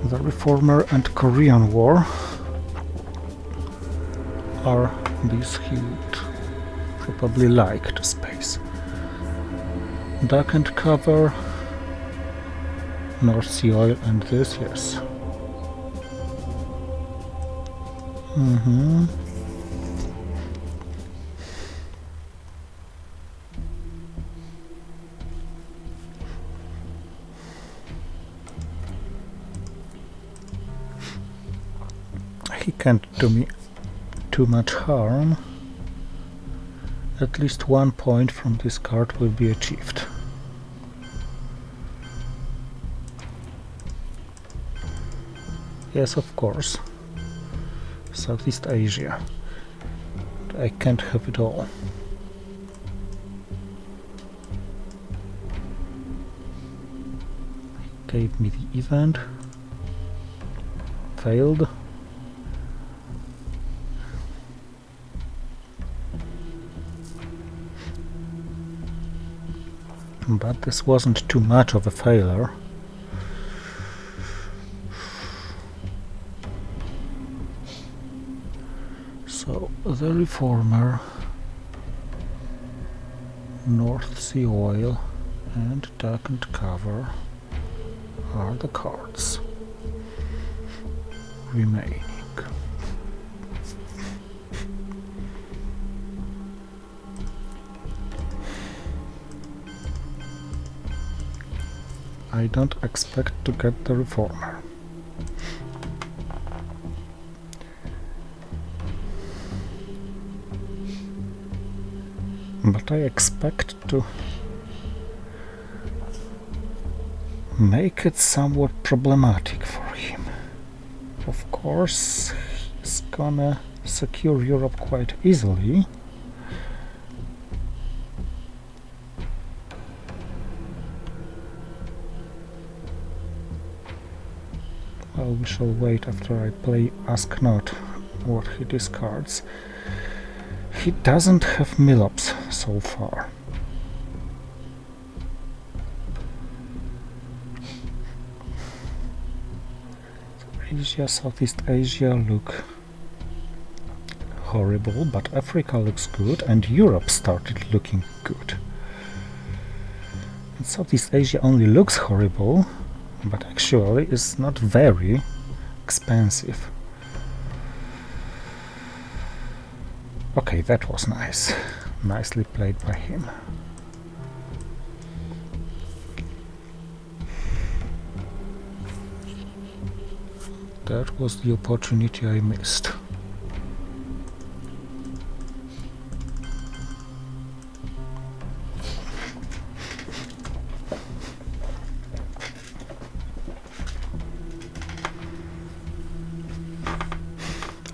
The Reformer and Korean War are these he would probably like to space. Duck and Cover, North Sea Oil, and this, yes. he can't do me too much harm. At least 1 point from this card will be achieved. Yes, of course. Southeast Asia. But I can't have it all. Gave me the event. Failed. But this wasn't too much of a failure. So, the Reformer, North Sea Oil and Darkened Cover are the cards remaining. I don't expect to get the Reformer. But I expect to make it somewhat problematic for him. Of course, he's gonna secure Europe quite easily. Well, we shall wait after I play Ask Not what he discards. He doesn't have Millops so far. Asia, Southeast Asia look horrible, but Africa looks good and Europe started looking good. And Southeast Asia only looks horrible, but actually is not very expensive. Okay, that was nice. Nicely played by him. That was the opportunity I missed.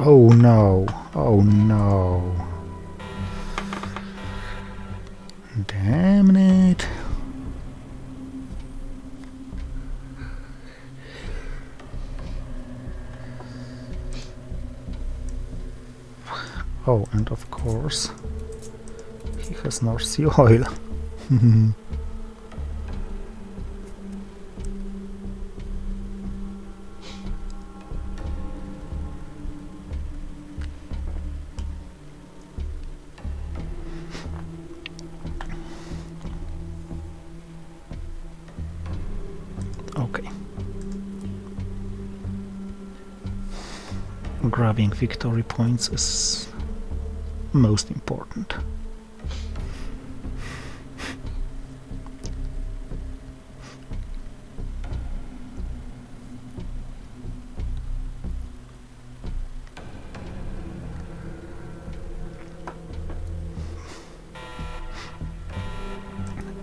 Oh no, oh no. Damn it. Oh, and of course, he has North Sea Oil. Okay. Grabbing victory points is most important.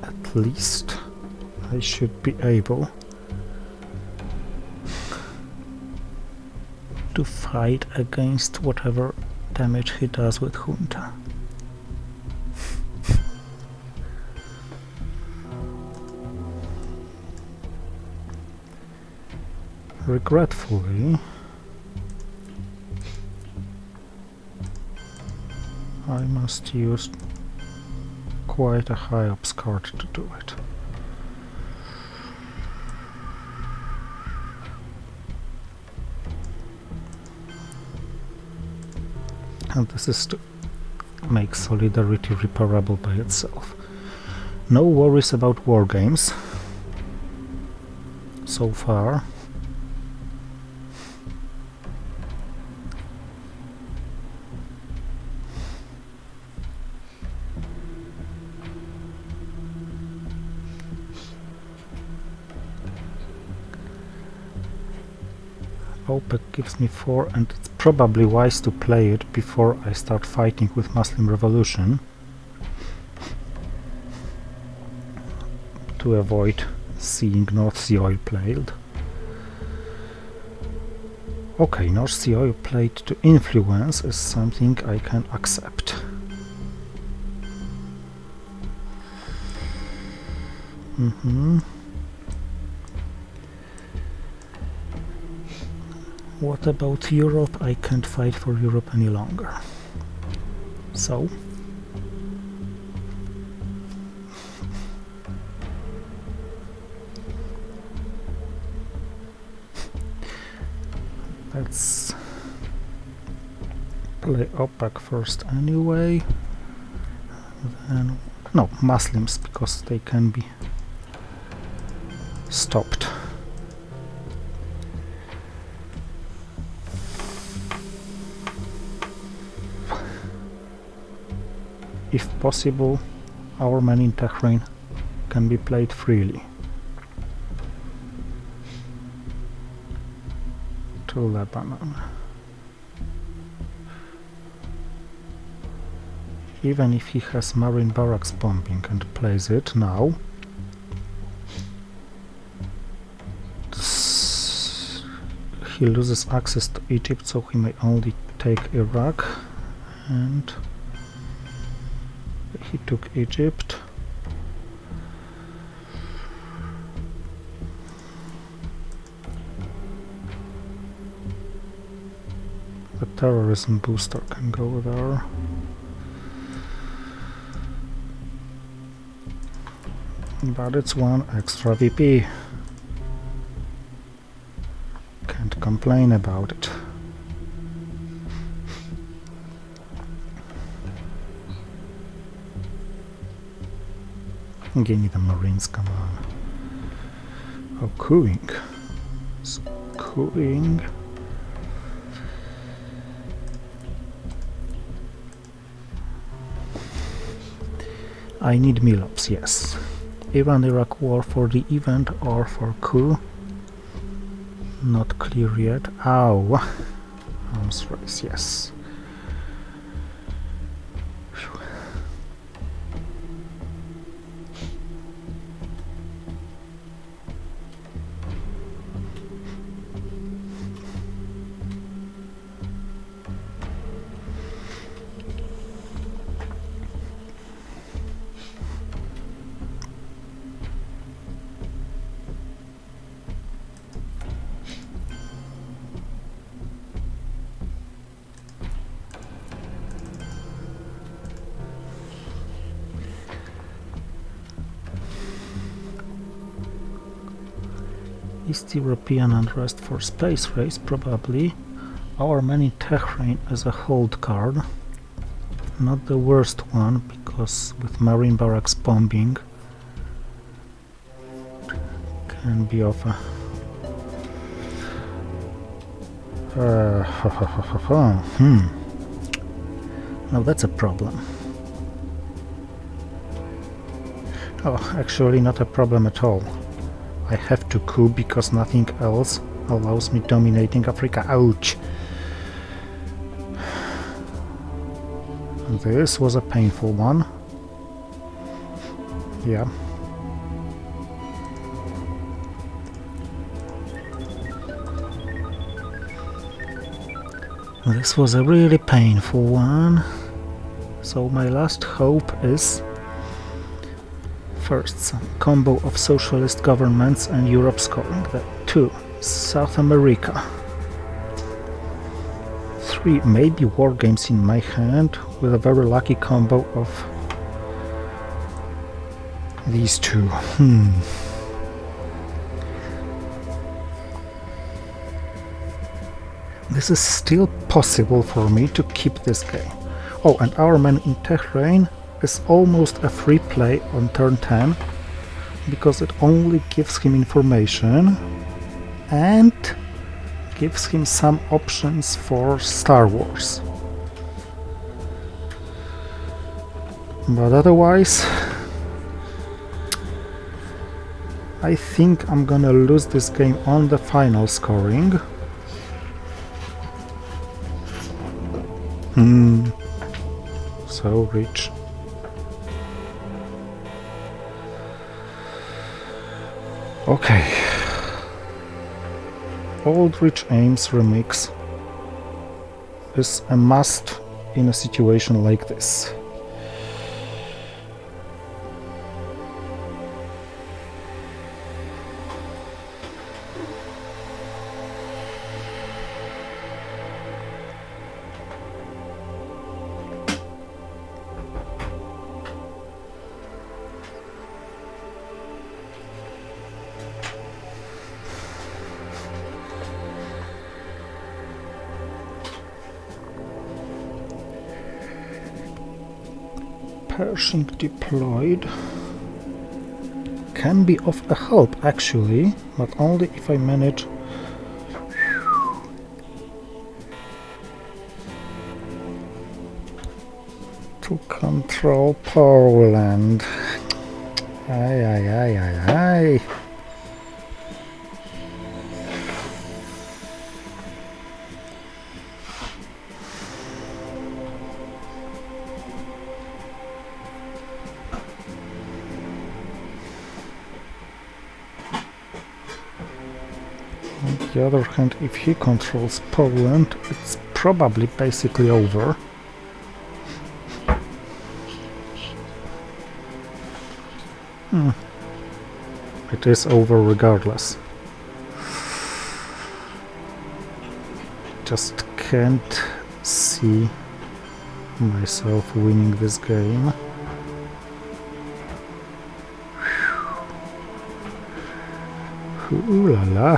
At least I should be able to fight against whatever damage he does with Junta. Regretfully, I must use quite a high ups card to do it. And this is to make Solidarity repairable by itself. No worries about war games so far. OPEC gives me 4, and it's probably wise to play it before I start fighting with Muslim Revolution to avoid seeing North Sea oil played. Okay, North Sea oil played to influence is something I can accept. What about Europe? I can't fight for Europe any longer. So let's play OPEC first anyway. Then no, Muslims, because they can be stopped. If possible, our men in Tehran can be played freely. To Lebanon. Even if he has marine barracks bombing and plays it now, he loses access to Egypt, so he may only take Iraq, and he took Egypt. The terrorism booster can go there. But it's one extra VP. Can't complain about it. Give me the Marines, come on. Oh, cooing. It's cooing. I need Milops, yes. Iran-Iraq war for the event or for coup? Not clear yet. Ow! Arms race, yes. East European unrest for space race, probably. Our men in Tehran as a hold card. Not the worst one, because with marine barracks bombing can be of a now that's a problem. Oh, actually not a problem at all. I have to coup because nothing else allows me dominating Africa. Ouch! This was a painful one. Yeah. This was a really painful one. So my last hope is first, some combo of socialist governments and Europe scoring that. 2. South America. 3. Maybe war games in my hand with a very lucky combo of these two. This is still possible for me to keep this game. Oh, and our man in Tehran is almost a free play on turn 10 because it only gives him information and gives him some options for Star Wars. But otherwise, I think I'm gonna lose this game on the final scoring. So rich. Okay. Old Rich Ames remix is a must in a situation like this. Pershing deployed can be of a help actually, but only if I manage to control Poland. Ay. On the other hand, if he controls Poland, it's probably basically over. It is over regardless. Just can't see myself winning this game. Ooh la la.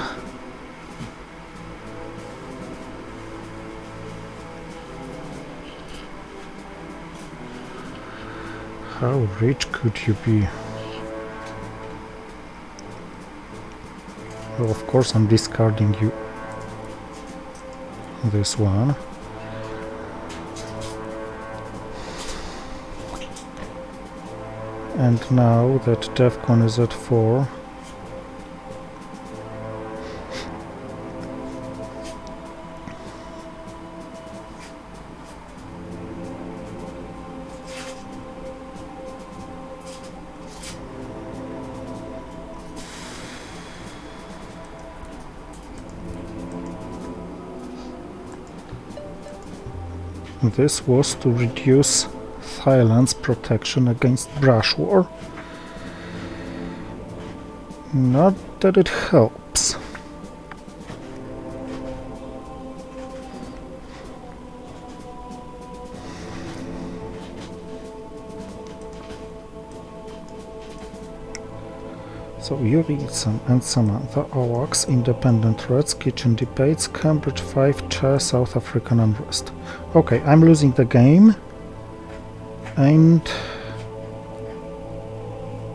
How rich could you be? Well, of course I'm discarding you. This one. And now that DEFCON is at 4, this was to reduce Thailand's protection against brush war. Not that it helps. So Yuri and Samantha, AWACS, Independent Threats, Kitchen Debates, Cambridge 5, Chair, South African Unrest. Okay, I'm losing the game. And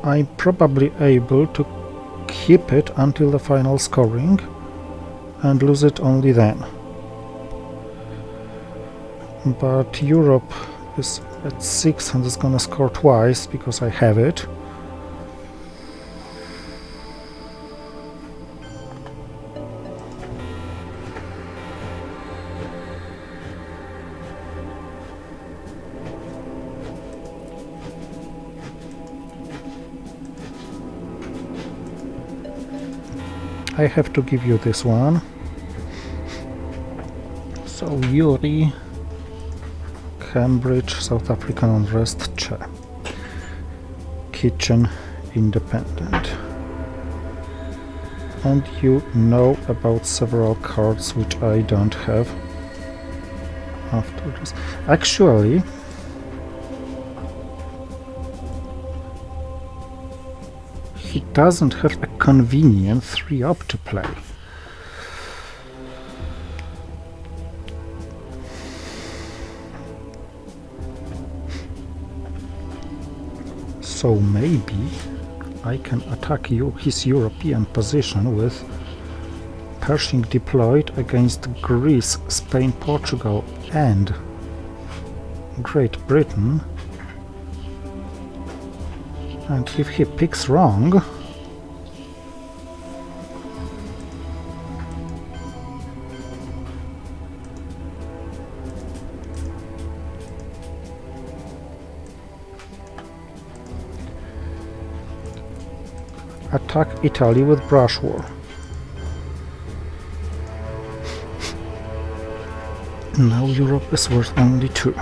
I'm probably able to keep it until the final scoring and lose it only then. But Europe is at 6 and is gonna score twice because I have it. I have to give you this one. So Yuri, Cambridge, South African Unrest, Che. Kitchen, Independent. And you know about several cards which I don't have after this. Actually, he doesn't have a convenient 3-up to play. So maybe I can attack his European position with Pershing deployed against Greece, Spain, Portugal and Great Britain. And if he picks wrong, attack Italy with brush war. Now Europe is worth only 2.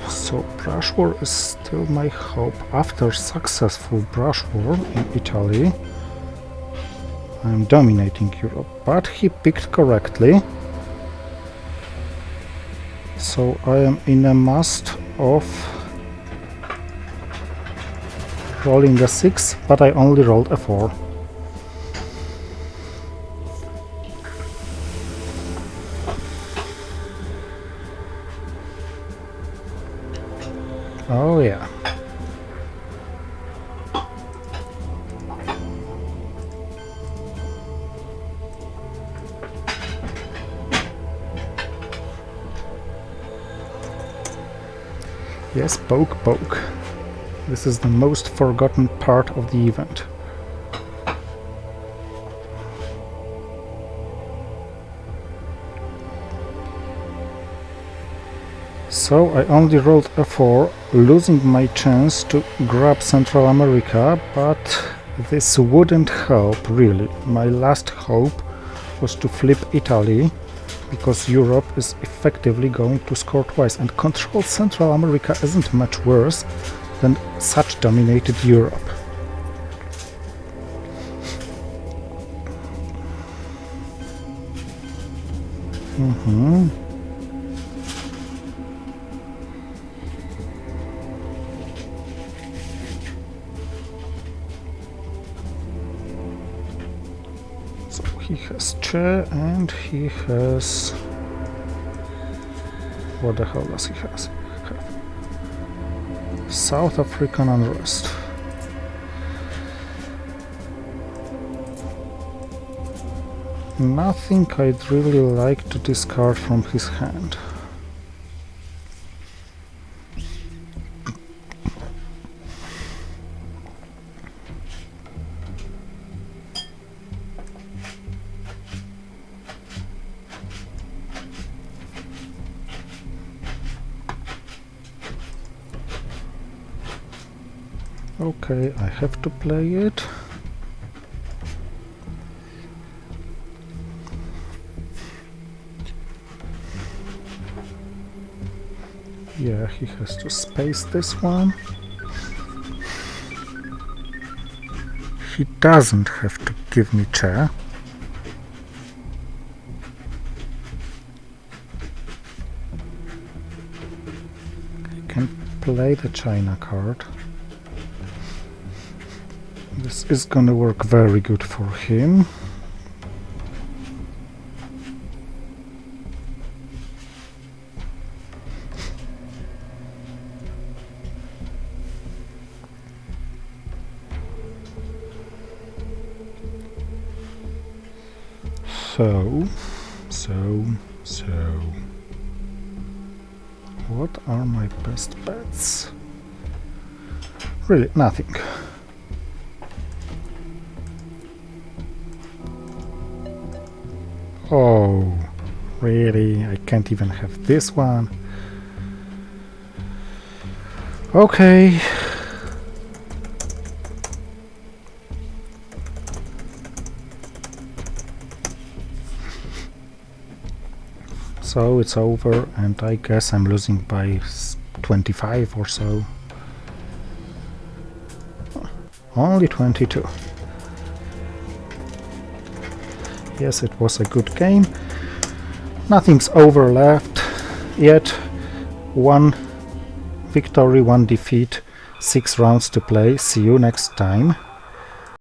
So brush war is still my hope. After successful brush war in Italy, I am dominating Europe, but he picked correctly. So I am in a must of rolling a 6, but I only rolled a 4. Oh yeah. Yes, poke, poke. This is the most forgotten part of the event. So I only rolled a 4, losing my chance to grab Central America, but this wouldn't help really. My last hope was to flip Italy, because Europe is effectively going to score twice, and control Central America isn't much worse than such dominated Europe. So he has Che and he has... what the hell does he have? South African unrest. Nothing I'd really like to discard from his hand. Okay, I have to play it. Yeah, he has to space this one. He doesn't have to give me Che. He can play the China card. This is gonna work very good for him. So, what are my best bets? Really, nothing. Oh, really? I can't even have this one. Okay. So it's over, and I guess I'm losing by 25 or so. Only 22. Yes, it was a good game. Nothing's over left yet. 1 victory, 1 defeat, 6 rounds to play. See you next time.